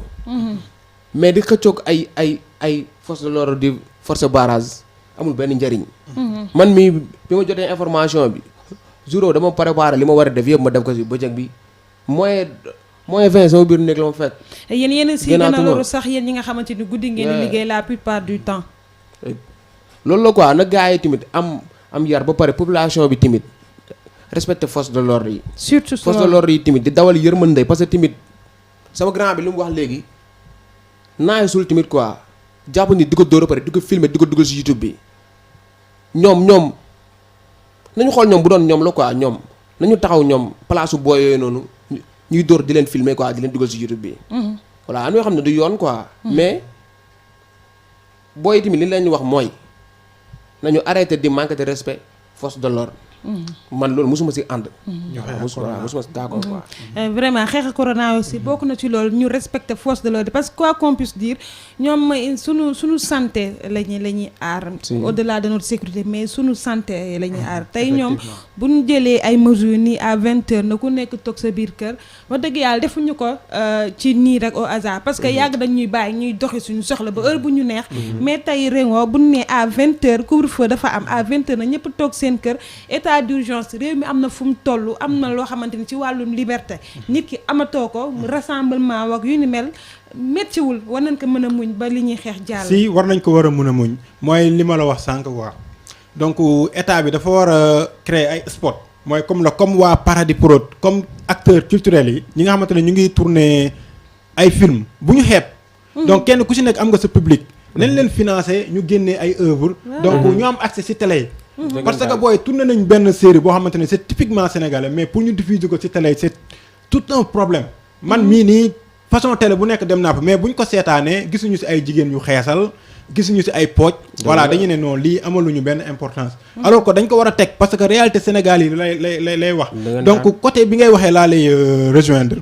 mais di xëccoog ay force de l'ordre di force barrage amul benn njëriñ. man mii bi ma jotee information bi jour dama préparé li ma war a def yëpp ma def ko si bëccëg bi moins 20 sama biir nekk la ma fekk. yéen si gën a loolu sax yéen ñi nga xamante ni guddi ngeen di liggéey la plupart du temps. loolu la quoi nag gars yi tamit am yar ba pare population bi tamit respecter force de l'ordre yi. surtout force de l'ordre yi tamit di dawal yërmande parce que tamit sama grand bi li mu wax léegi naayisul tamit quoi jàpp ni di ko dóor a pare di ko filmer di ko dugal si YouTube bi ñoom nañu xool ñoom bu doon ñoom la quoi ñoom nañu taxaw ñoom place booy yooyu noonu ñuy dóor di leen filmer quoi di leen dugal si YouTube bi. voilà am na yoo xam ne du yoon quoi. mais booy tamit li leen wax mooy nañu arrêté di manquer de respect force de l'ordre. man loolu mosuma si ànd. mosuma si d'accord quoi. vraiment xeex corona aussi bokk na ci loolu ñu respecter force de l'ordre parce que quoi qu'on puisse dire ñoom sunu santé la ñuy aar. au-delà de notre sécurité mais sunu santé la ñuy aar. tey ñoom bu ñu jëlee ay mesures nii à 20h na ku nekk toog sa biir kër wax dëgg yàlla defuñu ko ci nii rek au hasard parce que yàgg dañ ñuy bàyyi ñuy doxi suñu soxla ba heure bu ñu neex. mais tey réew bu ñu nee à 20h couvre-feu dafa am à 20h na ñëpp toog seen kër état d'urgence réew mi am na fu mu toll am na loo xamante ni ci wàllum liberté nit ki amatoo ko rassemblement wak yu ni mel méttiwul war nañ ko mën a muñ ba li ñuy xeex jàll. si war nañ ko war a mën a muñ mooy li ma la wax sànq quoi donc état bi dafa war a créer ay spot mooy comme waa Paradis Prod comme acteurs culturels yi ñi nga xamante ne ñu ngi tourner ay film bu ñu xeeb. donc kenn ku ci nekk am nga sa public. nañ leen financer ñu génnee ay œuvres. donc ñu am accès ci télé yi. parce que booy tourné nañ benn série boo xamante ne c'est typiquement sénégalais mais pour ñu diffuser ko ci télé c'est tout un problème man mii nii façon télé bu nekk dem naa fa mais buñ ko seetaanee gisuñu ci ay jigéen yu xeesal gisuñu ci ay pooj voilà dañu ne non lii amaluñu benn importance alors que dañ ko war a teg parce que réalité Sénégal yi lay wax donc côté bi ngay waxee laa lay rejoindre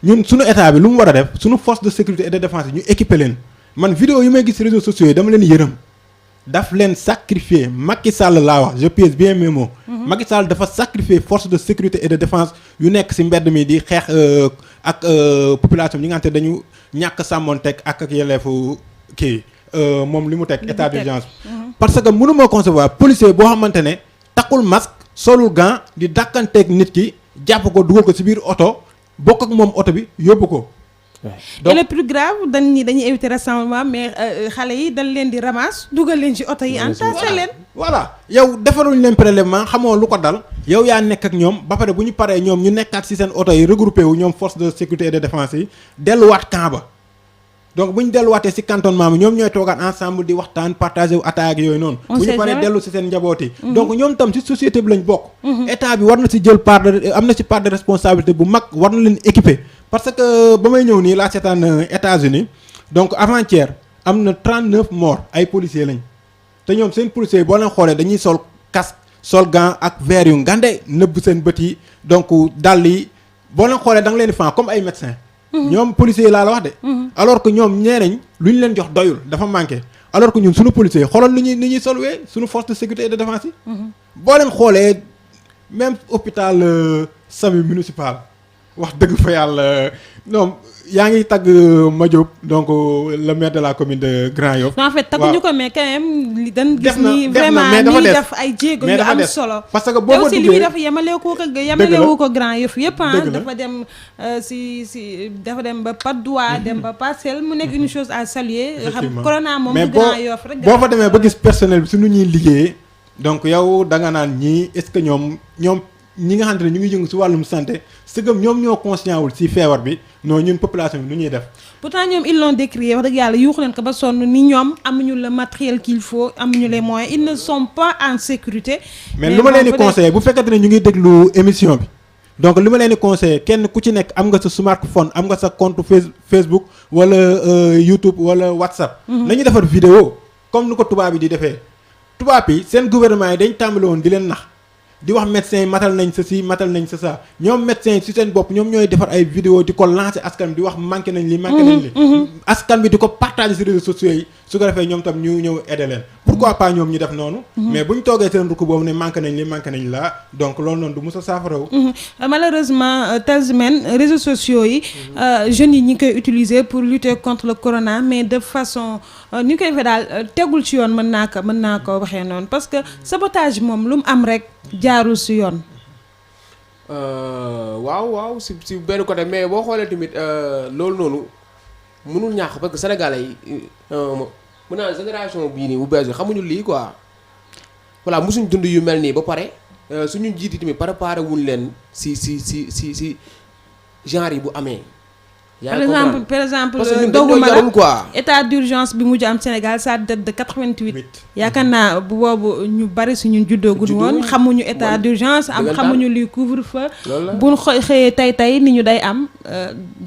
ñun suñu état bi lu mu war a def suñu force de sécurité et de défense yi ñu équiper leen man vidéo yi may gis réseaux sociaux yi dama leen yërëm daf leen sacrifier Macky Sall laa wax je pèse bien mes mots. Macky Sall dafa sacrifier force de sécurité et de défense yu nekk ci mbedd mi di xeex ak population ñi nga xamante dañu ñàkk sàmmoonteeg ak yelleefu kii moom li mu teg état d'urgence. parce que mënu ma concevoir policier boo xamante ne takkul masque solul gant di dàkkanteeg nit ki jàpp ko dugal ko ci biir oto bokk ak moom oto bi yóbbu ko. donc et le plus grave dañuy éviter rassemblement mais xale yi dañ leen di ramasse dugal leen ci oto yi entassé leen. voilà yow defaruñ leen prélèvement xamoo lu ko dal yow yaa nekk ak ñoom ba pare bu ñu paree ñoom ñu nekkaat ci seen oto yi regroupé wu ñoom force de sécurité et de défense yi delluwaat camp ba donc bu ñu delluwaatee ci cantonnement bi ñoom ñooy toogaat ensemble di waxtaan partager wu attaque yooyu noonu. bu ñu paree dellu ci seen njaboot yi. donc ñoom tam ci société bi lañ bokk. état bi war na ci jël am na ci part de responsabilité bu mag war na leen équiper. parce que ba may ñëw nii laa seetaan États-Unis donc avant-hier am na 39 morts ay policiers lañ te ñoom seen policiers yi boo leen xoolee dañuy sol casque sol gant ak verre yu ngande nëbb seen bët yi donc dàll yi boo leen xoolee da nga leen di fan comme ay médecins. ñoom policiers yi laa la wax de. alors que ñoom ñeenañ lu ñu leen jox doyul dafa manqué alors que ñun suñu policiers yi xoolal ni ñuy solwee suñu force de sécurité et de défense yi. boo leen xoolee même hôpital SAMU municipal. wax dëgg fa yàlla non yaa ngi tagg Madiop donc le maire de la commune de Grand Yoff. en fait tagguñu ko mais quand même dañ gis ni vraiment ni def ay jéego yu am solo. parce que boo ma duggee li muy def yemalewu ko Grand Yoff yëpp dafa dem dafa dem ba Patte d'Oie dem ba Parcelles mu nekk une chose à saluer. xam corona moom du Grand Yoff rek. boo fa demee ba gis personnel bi suñu ñuy liggéeyee donc yow da nga naan ñii est-ce que ñoom ñi nga xamante ne ñu ngi yëngu ci wàllum santé sëgëm ñoom ñoo conscient wul ci feebar bi non ñun population bi nu ñuy def. pourtant ñoom ils l'ont décrié wax dëgg yàlla yuuxu leen ko ba sonn ni ñoom amuñu le matériel qu'il faut amuñu les moyens ils ne sont pas en sécurité. mais lu ma leen di conseillé bu fekkente ne ñu ngi déglu émission bi donc li ma leen di conseillé kenn ku ci nekk am nga sa smartphone am nga sa compte Facebook wala YouTube wala WhatsApp. nañu defar vidéo comme ni ko tubaab yi di defee tubaab yi seen gouvernement yi dañ tàmbali woon di leen nax. di wax médecins yi matal nañ sa si matal nañ sa ça ñoom médecins yi ci seen bopp ñoom ñooy defar ay vidéo di ko lancer askan bi di wax manqué nañ li askan bi di ko partager ci réseaux sociaux yi su ko defee ñoom tam ñu ñëw aider leen pourquoi pas ñoom ñu def noonu. mais bu ñu toogee seen rukk boobu ne manqué nañ li manqué nañ la donc loolu noonu du mos a saafarawu. malheureusement Tazmen réseaux sociaux yi jeunes yi ñi ngi koy utiliser pour lutter contre le corona mais de façon ni ñu koy defee daal tegul ci yoon mën naa ko waxee noonu parce que sabotage moom lu mu am rek jaarul ci yoon. waaw si benn côté mais boo xoolee tamit loolu noonu mënul ñàkk parce que sénégalais yi mën naa génération bii nii bu bees bi xamuñu lii quoi voilà mosuñ dund yu mel nii ba pare suñu jiiti tamit préparé wuñ leen si genre yi bu amee. par exemple doguma la état d'urgence bi mujj am Sénégal ça date de 88. yaakaar naa bu boobu ñu bari suñu juddooguñ woon xamuñu état d'urgence xamuñu luy couvre-feu. buñ xëyee tey ni ñu day am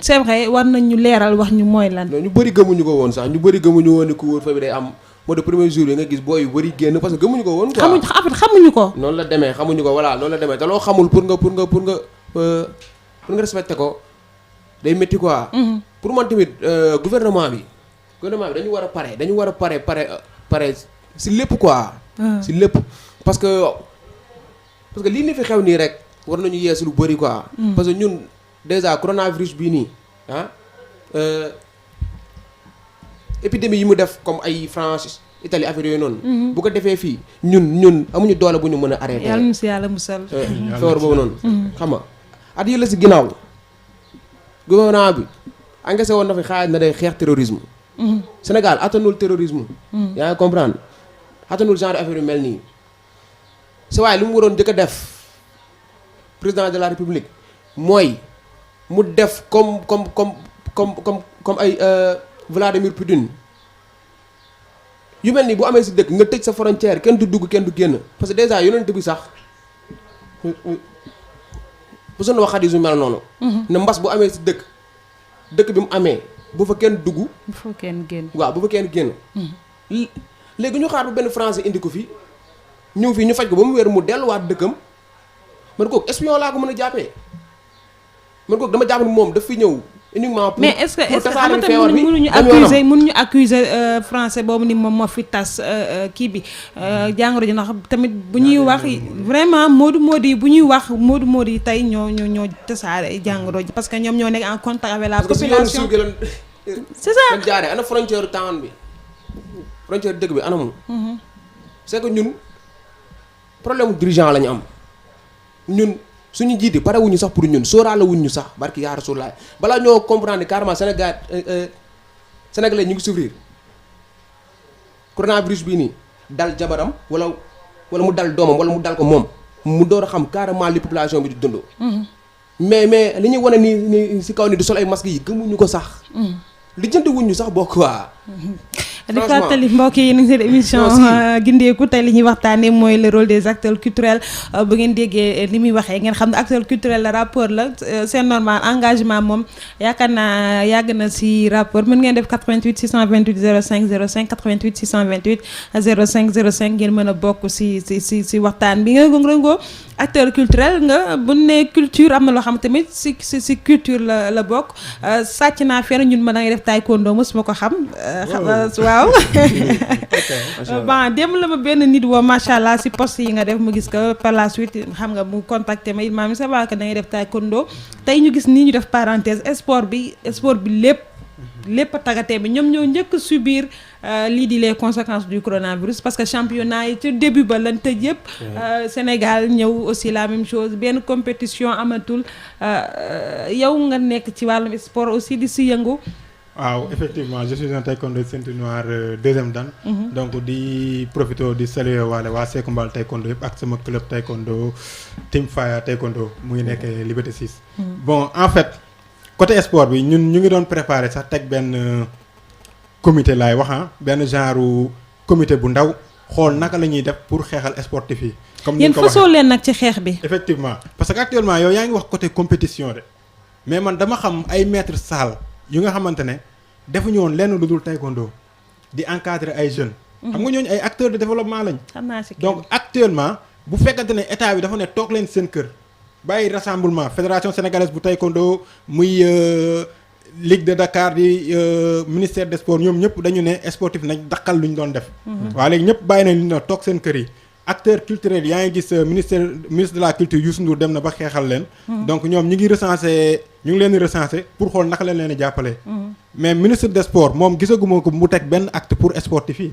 c'est vrai war nañ ñu leeral wax ñu mooy lan. ñu bëri gëmuñu ko woon sax ñu bëri gëmuñu woon ni couvre-feu bi day am moo de premier jour yi nga gis booy yu bëri génn parce que gëmuñu ko woon. xamuñu ko. noonu la demee xamuñu ko voilà noonu la demee te loo xamul pour nga respecté ko. day métti quoi. pour man tamit gouvernement bi dañu war a pare si lépp quoi. si lépp parce que lii ni fi xew nii rek war nañu yeesu lu bëri quoi. parce que ñun déjà coronavirus bii nii épidémie yi mu def comme ay France Italie affaire yooyu noonu. bu ko defee fii ñun amuñu doole bu ñu mën a arrêté. yàlla na si yàlla musal. feebar boobu noonu. xam nga at yii la si ginnaaw. gouvernement bi engagé woon na fi xaalis na day xeex terrorisme. Sénégal attanul terrorisme. yaa ngi comprendre attanul genre affaire yu mel nii. sa waaye li mu waroon njëkk a def président de la république mooy mu def comme ay Vladimir Poutine yu mel nii bu amee si dëkk nga tëj sa frontière kenn du dugg kenn du génn parce que déjà yonent bi sax. bu soon wax xadis yu mel noonu. ne mbas bu amee si dëkk bi mu amee bu fa kenn dugg. bu fa kenn génn. waaw bu fa kenn génn. léegi ñu xaar ba benn français indi ko fi ñëw fii ñu faj ko ba mu wér mu delluwaat dëkkam man kooku espion laa ko mën a jàppee man kooku dama jàpp ne moom daf fi ñëw uniquement. pour mais est-ce que xam nga mënuñu accuser français boobu ni moom moo fi tas kii bi jàngoro ji ndax tamit bu ñuy wax vraiment moodu yi bu ñuy wax moodu yi tey ñoo tasaare jàngoro ji parce que ñoom ñoo nekk en contact avec la population. c'est ça kan jaaree ana frontière town bi frontière dëkk bi ana moom. c'est que ñun problème dirigeant la ñu am ñun. suñu jiiti pare wuñu sax pour ñun sóoraale wuñu sax barki yaa Rasulullah balaa ñoo comprendre carrément Sénégalais ñu ngi souffrir coronavirus bii nii dal jabaram wala mu dal doomam wala mu dal ko moom mu door a xam carrément li population bi di dund. mais li ñuy wane nii si kaw ni di sol ay masques yi gëmuñu ko sax. li jënd wuñu sax bokk waa. di fàttali mbokk yi seen émission gindeeku tey li ñuy waxtaanee mooy le rôle des acteurs culturels bu ngeen déggee li muy waxee ngeen xam ne acteur culturel la rapport la c'est normal engagement moom yaakaar naa yàgg na si rapport mën ngeen def 88 628 05 05 88 628 05 05 ngeen mën a bokk si waxtaan bi nga ngoo acteur culturel nga bu ne culture am na loo xam tamit si culture la bokk sàcc naa fenn ñun ma da ngay def taekwondo mosuma ko xam waaw bon dem la ma benn nit woo macha allah si poste yi nga def mu gis que par la suite xam nga mu contacté ma maam ça va que da ngay def taekwondo tey ñu gis nii ñu def parenthèse sport bi lépp a tàggatee bi ñoom ñoo njëkk subir lii di les conséquences du coronavirus parce que championnat yi ci début ba lan tëj yëpp Sénégal ñëw aussi la même chose benn compétition amatul yow nga nekk ci wàllum sport aussi di si yëngu. waaw effectivement je suis un taekwondo ceinture noire deuxième dan donc di profito di saluer waale waa Seku Mbal taekwondo yëpp ak sama club taekwondo Team Fire taekwondo mu ngi nekk Liberté 6. bon en fait côté sport bi ñu ngi doon préparer sax teg benn comité laay wax benn genre comité bu ndaw xool naka la ñuy def pour xeexal sportif yi. comme ni ko waxee yéen fasoo leen nag ci xeex bi. effectivement parce que actuellement yow yaa ngi wax côté compétition de mais man dama xam ay maître salle yu nga xamante ne defuñu woon lenn lu dul taekwondo di encadrer ay jeunes. xam nga ñooñu ay acteurs de développement lañ. xam naa si donc actuellement bu fekkante ne état bi dafa ne toog leen seen kër bàyyi rassemblement fédération sénégalaise bu taekwondo muy Ligue de Dakar di ministère des sports ñoom ñëpp dañu ne sportif nañ dakkal lu ñu doon def. waaw léegi ñëpp bàyyi nañ li ñu toog seen kër yi. acteurs culturels yaa ngi gis ministre de la culture Youssou Ndour dem na ba xeexal leen. donc ñoom ñu ngi leen di recenser pour xool naka leen leen di jàppale. mais ministre des sports moom gisaguma ko mu teg benn acte pour sportif yi.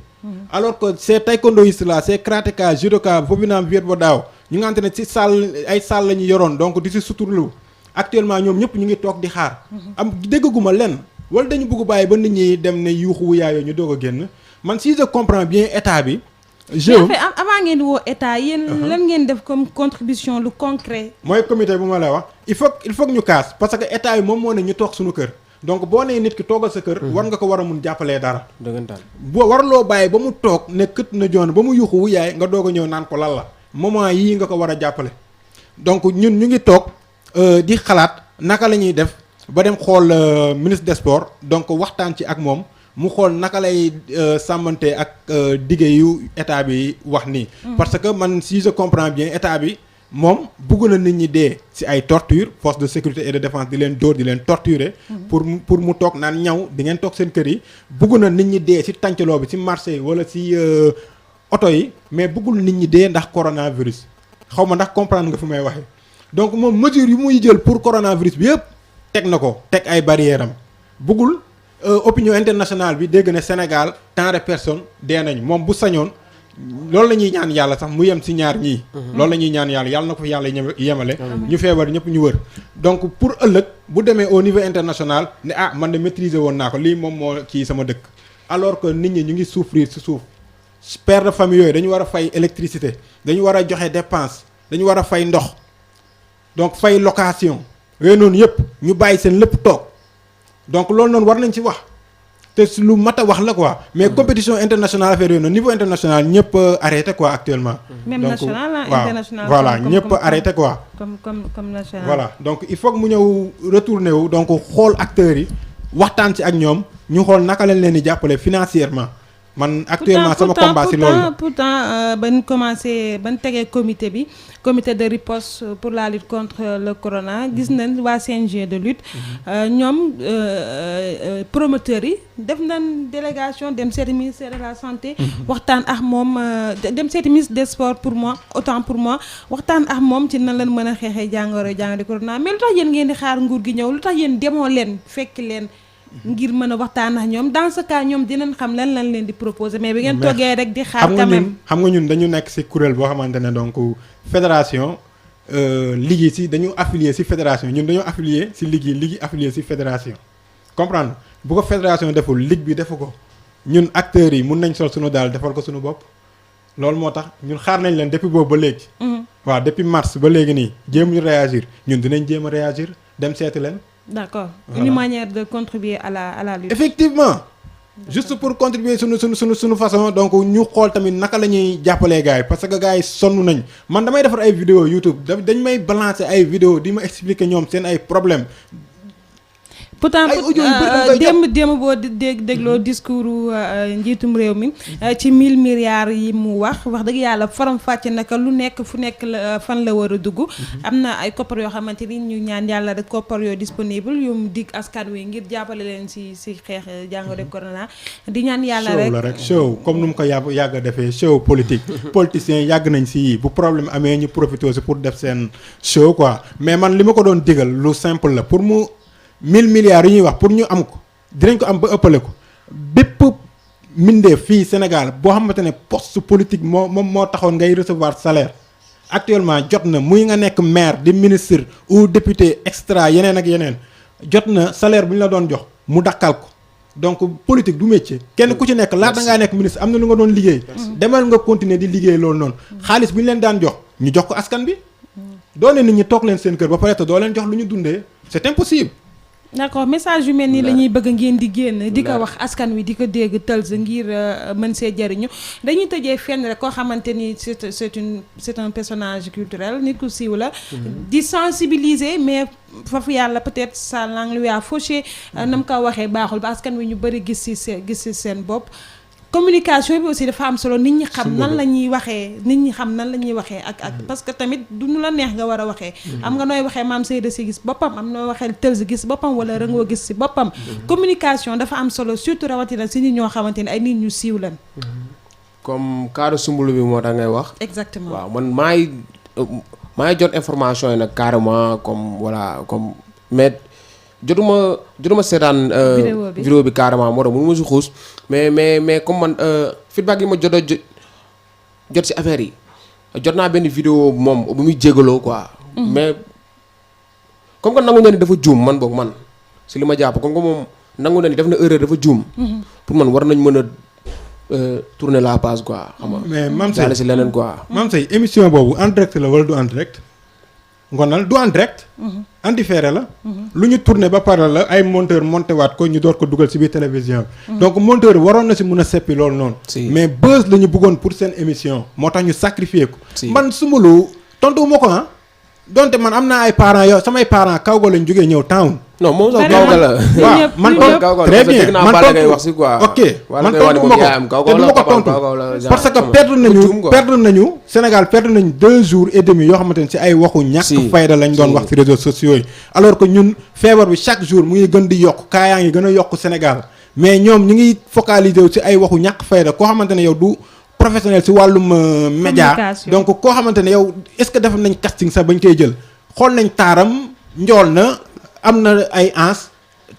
alors que ces taekwondoïstes là ces karatéka judoka Bobinam Viet Vo Dao ñu nga xamante ne ci salle la ñu yoroon donc di si suturlu actuellement ñoom ñëpp ñu ngi toog di xaar. am déggaguma leen wala dañu bëgg bàyyi ba nit ñi dem ne yuuxu wu yaayoo ñu doog a génn man si je comprends bien état bi. avant ngeen di woo état yéen lan ngeen def comme contribution lu concret. mooy comité bu ma la wax il faut que ñu kaas parce que état yi moom moo ne ñu toog suñu kër donc boo nee nit ki toogal sa kër. war nga ko war a mun jàppalee dara. dëggantaan boo warloo bàyyi ba mu toog ne kët na joon ba mu yuuxu wu yaay nga doog a ñëw naan ko lan la moment yii nga ko war a jàppale. donc ñun ñu ngi toog di xalaat naka la ñuy def ba dem xool ministre des sports donc waxtaan ci ak moom. mu xool naka lay sàmmante ak dige yu état bi wax nii. parce que man si je comprends bien état bi moom bëgg na nit ñi dee ci ay torture force de sécurité et de défense di leen dóor di leen torturer. pour mu toog naan ñaw di ngeen toog seen kër yi. bëgg na nit ñi dee ci tàncaloo bi ci marché wala ci oto yi mais bëggul nit ñi dee ndax coronavirus xaw ma ndax comprendre nga fi may waxee. donc moom mesure yu muy jël pour coronavirus bi yëpp teg na ko teg ay barrières am bëggul. Opinion internationale bi dégg ne Sénégal tant de personnes dee nañ moom bu sañoon loolu la ñuy ñaan yàlla sax mu yem ci ñaar ñii. loolu la ñuy ñaan yàlla na ko fi yàlla yemale. ñu feebar ñëpp ñu wër. donc pour ëllëg bu demee au niveau international ne man de maîtriser woon naa ko lii moom moo kii sama dëkk. alors que nit ñi ñu ngi souffrir ci suuf père de famille yooyu dañu war a fay électricité dañu war a joxe dépense dañu war a fay ndox donc fay location yooyu noonu yëpp ñu bàyyi seen lépp toog. donc loolu noonu war nañ ci wax te lu mat a wax la quoi mais compétition internationale affaire yooyu noonu niveau international ñëpp arrêté quoi actuellement. même donc, national international. voilà ñëpp arrêté quoi. comme national. voilà donc il faut que mu ñëw retourner wu donc xool acteurs yi waxtaan ci ak ñoom ñu xool naka lañ leen di jàppale financièrement. man actuellement sama combat ci loolu pourtant ban tegee comité de riposte pour la lutte contre le corona gis nañ waa CNG de lutte ñoom promoteurs yi def nañ délégation dem seeti ministère de la santé waxtaan ak moom dem seeti ministre des sports pour moi waxtaan ak moom ci nan lañ mën a xeexee jàngoro corona mais lu tax yéen ngeen di xaar nguur gi ñëw lu tax yéen demoo leen fekk leen ngir mën a waxtaan ak ñoom dans ce cas ñoom dinañ xam lan lañ leen di proposer mais bi ngeen toogee rek di xaar quand même xam nga ñun dañu nekk ci kuréel boo xamante ne donc fédération ligue ci dañu affilié ci fédération ñun dañoo affilié ci ligue affilié ci fédération comprendre bu ko fédération deful ligue bi defu ko ñun acteurs yi mun nañ sol suñu daal defal ko suñu bopp loolu moo tax ñun xaar nañ leen depuis boobu ba léegi waaw depuis mars ba léegi nii jéemuñu réagir ñun dinañ jéem a réagir dem seeti leen. D'accord. Voilà. Une manière de contribuer à la lutte. Effectivement. Juste pour contribuer suñu façon donc ñu xool tamit naka la ñuy jàppalee gars yi parce que gars yi sonn nañ man damay defar ay vidéo YouTube dañ may balancer ay vidéo di ma expliquer ñoom seen ay problème pourtant démb boo dégloo discours njiitum réew mi ci 1000 milliards yi mu wax dëgg yàlla faram fàcce naka lu nekk fu nekk la fan la war a dugg am na ay koppar yoo xamante ni ñu ñaan yàlla rek koppar yoo disponible yu mu dig askan wi ngir jàppale leen si xeex jàngoro corona di ñaan yàlla rek show comme nu mu ko yàgg a defee show politique politiciens yàgg nañ si bu problème amee ñu profité si pour def seen show quoi mais man li ma ko doon digal lu simple la pour mu 1000 milliards yi ñuy wax pour ñu am ko dinañ ko am ba ëppale ko bépp mbindeef fii Sénégal boo xamante ne poste politique moo taxoon ngay recevoir salaire actuellement jot na muy nga nekk maire di ministre ou député extra yeneen ak yeneen jot na salaire bu ñu la doon jox mu dakkal ko donc politique du métier kenn ku ci nekk laata ngaa nekk ministre am na lu nga doon liggéey demal nga continuer di liggéey loolu noonu xaalis bu ñu leen daan jox ñu jox ko askan bi doone nit ñi toog leen seen kër ba pare te doo leen jox lu ñu dundee c'est impossible. D'accord message yu mel nii la ñuy bëgg ngeen di génn di ko wax askan wi di ko dégg tëls ngir mën see jariñu dañuy tëjee fenn rek koo xamante ni c'est un personnage culturel nit ku siiw la di sensibiliser mais foofu yàlla peut-être sa langue lui a fauché na mu ko waxee baaxul ba askan wi ñu bëri gis ci seen bopp communication bi aussi dafa am solo nit ñi xam nan la ñuy waxee ak parce que tamit du nu la neex nga war a waxee am nga nooy waxee maam Seyda si gis boppam am nooy waxee tëls gis boppam wala rëngoo gis si boppam communication dafa am solo surtout rawatina si nit ñoo xamante ne ay nit ñu siiw lan comme cadre Soumboulou bi moo tax ngay wax exactement waaw man maay jot information yi nag carrément comme voilà comme mais jotuma seetaan vidéo bi carrément moo tax mënu ma si xuus mais comme man feedback yi ma jot si affaire yi jot naa benn vidéo moom bu muy jégaloo quoi mais comme que nangu na ni dafa juum man boog man si li ma jàpp comme que moom nangu na ni def na erreur dafa juum pour man war nañ mën a tourner la page quoi xam nga mais Mame Seye daal si leneen quoi Mame Seye émission boobu en direct la wala du en direct ngonal du en direct en différé la lu ñu tourné ba pare la ay monteur monté waat ko ñu door ko dugal ci biir télévision bi donc monteur waroon na ci mën a seppi loolu noonu mais buzz la ñu bëggoon pour seen émission moo tax ñu sacrifier ko man Soumboulou tontu ma ko donte man am naa ay parents yow samay parents kaw ga lañ jógee ñëw town non moom sax kaw ga la waaw man très bien man tontu wax si quoi ok man tontu ma ko te du ma ko tontu parce que perdre nañu Sénégal perdre nañu 2 jours et demi yoo xamante ne ci ay waxu ñàkk fayda lañ doon wax ci réseaux sociaux yi alors que ñun feebar bi chaque jour mu ngi gën di yokk kaa yaa ngi gën a yokk Sénégal mais ñoom ñu ngi focaliser wu ci ay waxu ñàkk fayda koo xamante ne yow du professionnel ci wàllum média donc koo xamante ne yow est-ce que def nañ casting sax bañ koy jël xool nañ taaram njool na am na ay ans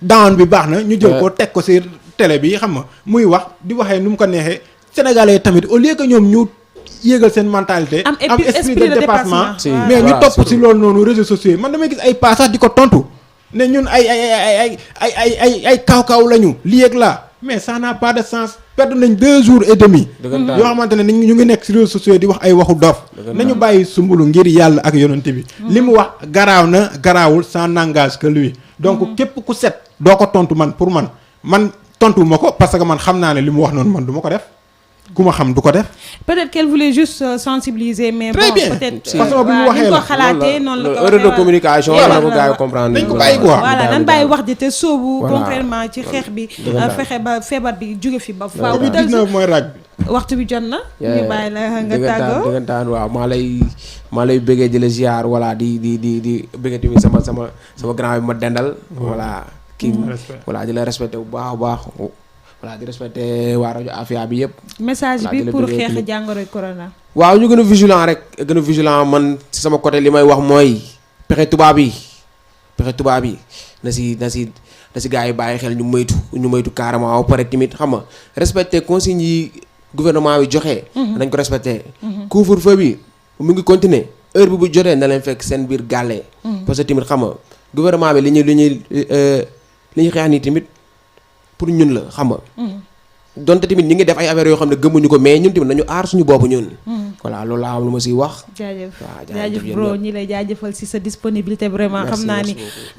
down bi baax na ñu jël ko teg ko ci télé bi xam nga muy wax di waxee nu mu ko neexee sénégalais tamit au lieu que ñoom ñu yéegal seen mentalité am esprit de dépassement mais ñu topp ci loolu noonu réseaux sociaux yi man damay gis ay pas sax di ko tontu ne ñun ay kaw lañu lii ak laa mais ça n'a pas de sens perdre nañ 2 jours et demi yoo xamante ne ñu ngi nekk ci réseaux sociaux di wax ay waxu dof nañu bàyyi Soumboulou ngir yàlla ak yonent bi li mu wax garaaw na garaawul ça n'engage que lui donc képp ku set doo ko tontu man pour man tontu ma ko parce que man xam naa ne li mu wax noonu man du ma ko def ku ma xam du ko def peut-être qu'elle voulait juste sensibiliser mais très bon bien peut-être façon bi mu waxee ko xalaatee noonu la ko erreur de communication la ko gars yi comprendre dañ ko bàyyi quoi voilà dañ bàyyi wax ji te sóobu concrètement ci xeex bi fexe ba feebar bi jóge fi ba faaw Covid-19 mooy raaj bi waxtu bi jot na ñu bàyyi la nga tàggoo dëggantaan waaw maa lay bëggee di la ziar voilà di bëggee tamit sama grand bi ma dendal voilà kii voilà di la respecté bu baax a baax voilà di respecté waa rajo Afia bi yëpp. message bi pour xeex jàngoroy corona. waaw ñu gën a vigilant rek gën a vigilant man ci sama côté li may wax mooy pexe tubaab yi na si gars yi bàyyi xel ñu moytu carrément ba pare tamit xam nga respecté consignes yi gouvernement bi joxe. nañ ko respecté. couvre-feu bi mu ngi continuer heure bi bu jotee na leen fekk seen biir gàllee. parce que tamit xam nga gouvernement bi li ñuy xeex nii tamit. pour ñun la xam nga. donte tamit ñi ngi def ay affaires yoo xam ne gëmuñu ko mais ñun tamit nañu aar suñu bopp ñun. voilà loolu laa am lu ma siy wax. jaajëf bro ñi lay jaajëfal si sa disponibilité vraiment xam naa ni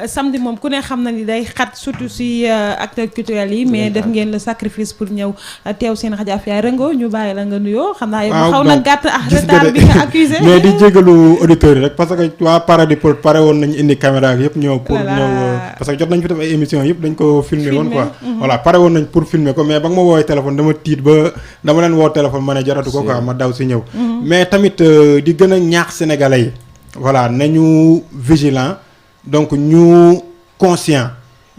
samedi moom ku ne xam na ni day xat surtout si acteurs culturels yi mais def ngeen le sacrifice pour ñëw teew seen rajo Afia Rëngo ñu bàyyi la nga nuyoo xam naa yow mu xaw na gàtt ak retard bi nga accusé mais di jégalu auditeurs yi rek parce que waa Paradis Pod pare woon nañu indi caméra ak yëpp ñëw pour ñëw parce que jot nañ fi def ay émissions yëpp dañ ko filmer woon quoi voilà pare woon nañ pour filmer ko mais ba nga ma woowee téléphone dama tiit ba dama leen woo téléphone ma ne jaratu ko quoi ma daw si ñëw mais tamit di gën a ñaax sénégalais yi voilà nañu vigilant donc ñu conscient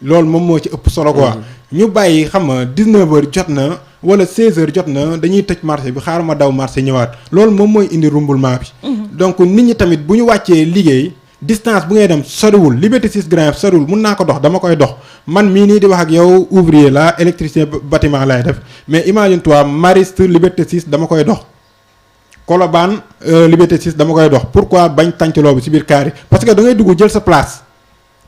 loolu moom moo ci ëpp solo quoi ñu bàyyi xam nga 19h jot na wala 16h jot na dañuy tëj marché bi xaaral ma daw marché ñëwaat loolu moom mooy indi rumbulement bi donc nit ñi tamit bu ñu wàccee liggéey distance bu ngay dem soriwul Liberté 6 Grand Yoff soriwul mun naa ko dox dama koy dox man mii nii di wax ak yow ouvrier la électricien bâtiment lay def mais imagine toi Mariste Liberté 6 dama koy dox Colobane Liberté 6 dama koy dox pourquoi bañ tàncaloo bi ci biir kaar yi parce que da ngay dugg jël sa place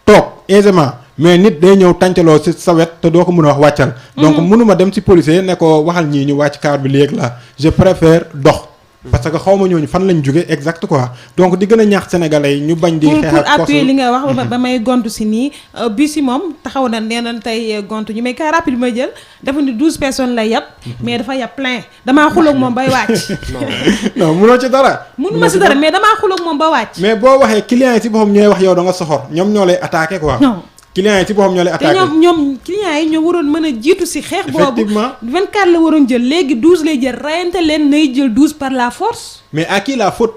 toog aisément mais nit day ñëw tàncaloo ci sa wet te doo ko mën a wax wàccal donc mënuma dem ci policier ne ko waxal ñii ñu wàcc kaar bi léegi la je préfère dox parce que xaw ma ñooñu fan lañ jóge exact quoi donc di gën a ñaax sénégalais yi ñu bañ di xeex ak pour appuyer li nga wax ba may gontu si nii bus yi moom taxaw na nee nañ tey gontu ñu may car rapide bi may jël dafa ni 12 personnes lay yab mais dafa yab plein damaa xuloog moom bay wàcc non mënoo ci dara mënuma si dara mais damaa xuloog moom ba wàcc mais boo waxee client yi si boppam ñooy wax yow da nga soxor ñoom ñoo lay attaqué quoi clients yi ci boppam ñoo lay te attaqué. ñoom clients yi ñoo waroon mën a jiitu si xeex boobu. Effectivement. 24 la waroon jël léegi 12 lay jël rayante leen nay jël 12 par la force. mais à qui la faute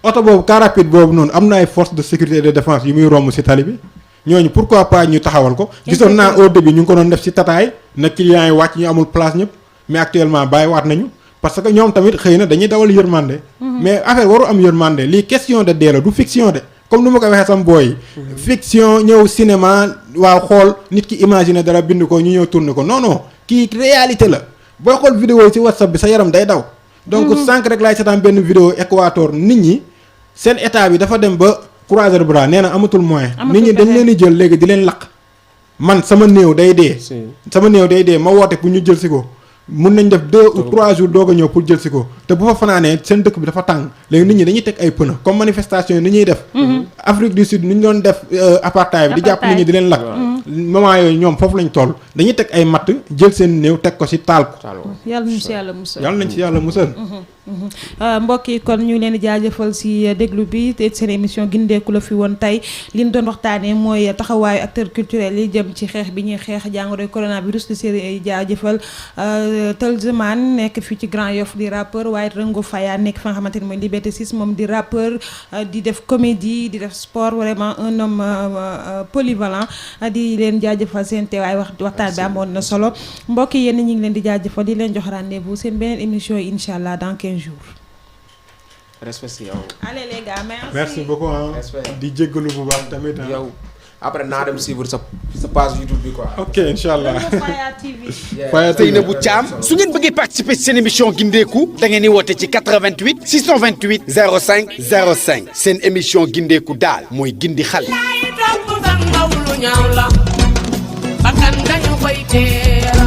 oto boobu car rapide boobu noonu am na ay forces de sécurité et de défense yu muy romb ci tali bi ñooñu pourquoi pas ñu taxawal ko. gisoon naa au début ñu ngi ko doon def ci tataay na clients yi wàcc ñu amul place ñëpp mais actuellement bàyyiwaat nañu parce que ñoom tamit xëy na dañuy dawal yërmande. mais affaire waru am yërmande lii question de dee la du fiction de comme nu ma ko waxee sam booy. fiction ñëw cinéma waaw xool nit ki imaginer dara bind ko ñu ñëw tourner ko non non kii réalité la booy xool vidéo yi ci WhatsApp bi sa yaram day daw. donc sànq rek laay seetaan benn vidéo Équateur nit ñi seen état bi dafa dem ba croiser bras nee na amatul moyen. nit ñi dañ leen di jël léegi di leen lakk. man sama néew day dee. sama néew day dee ma woote pour ñu jël si ko. mun nañ def 2 ou 3 jours doog a ñëw pour jël si ko te bu fa fanaanee seen dëkk bi dafa tàng léegi nit ñi dañuy teg ay pneu comme manifestation yi ni ñuy def. Afrique du Sud ni ñu doon def apartheid bi di jàpp nit ñi di leen lakk. moment yooyu ñoom foofu lañ toll dañuy teg ay matt jël seen néew teg ko si taal ko. yàlla nañ si yàlla musal. yàlla nañ si yàlla musal. mbokk yi kon ñu ngi leen di jaajëfal si déglu bi te seen émission gindeeku la fi woon tey li ñu doon waxtaanee mooy taxawaayu acteurs culturels yi jëm ci xeex bi ñuy xeex jàngoroy coronavirus di série jaajëfal Tëlzeman nekk fii ci Grand Yoff di rappeur waaye Rengo Faya nekk fa nga xamante ni mooy Liberté 6 moom di rappeur di def comédie di def sport vraiment un homme polyvalent di leen jaajëfal seen teewaay waxtaan bi amoon na solo mbokk yi yéen ñu ngi leen di jaajëfal di leen jox rendez-vous seen beneen émission yi incha allah dans 15 jours. respect si yow. allez les gars merci beaucoup di jéggalu bu baax tamit yow après naa dem suivre sa page YouTube bi quoi. ok incha allah. Faya TV. Seynabou Thiam su ngeen bëggee participer ci seen émission gindeeku da ngeen di woote ci 88 628 05 05 seen émission gindeeku daal mooy gindi xale. bakkan dañu koy teer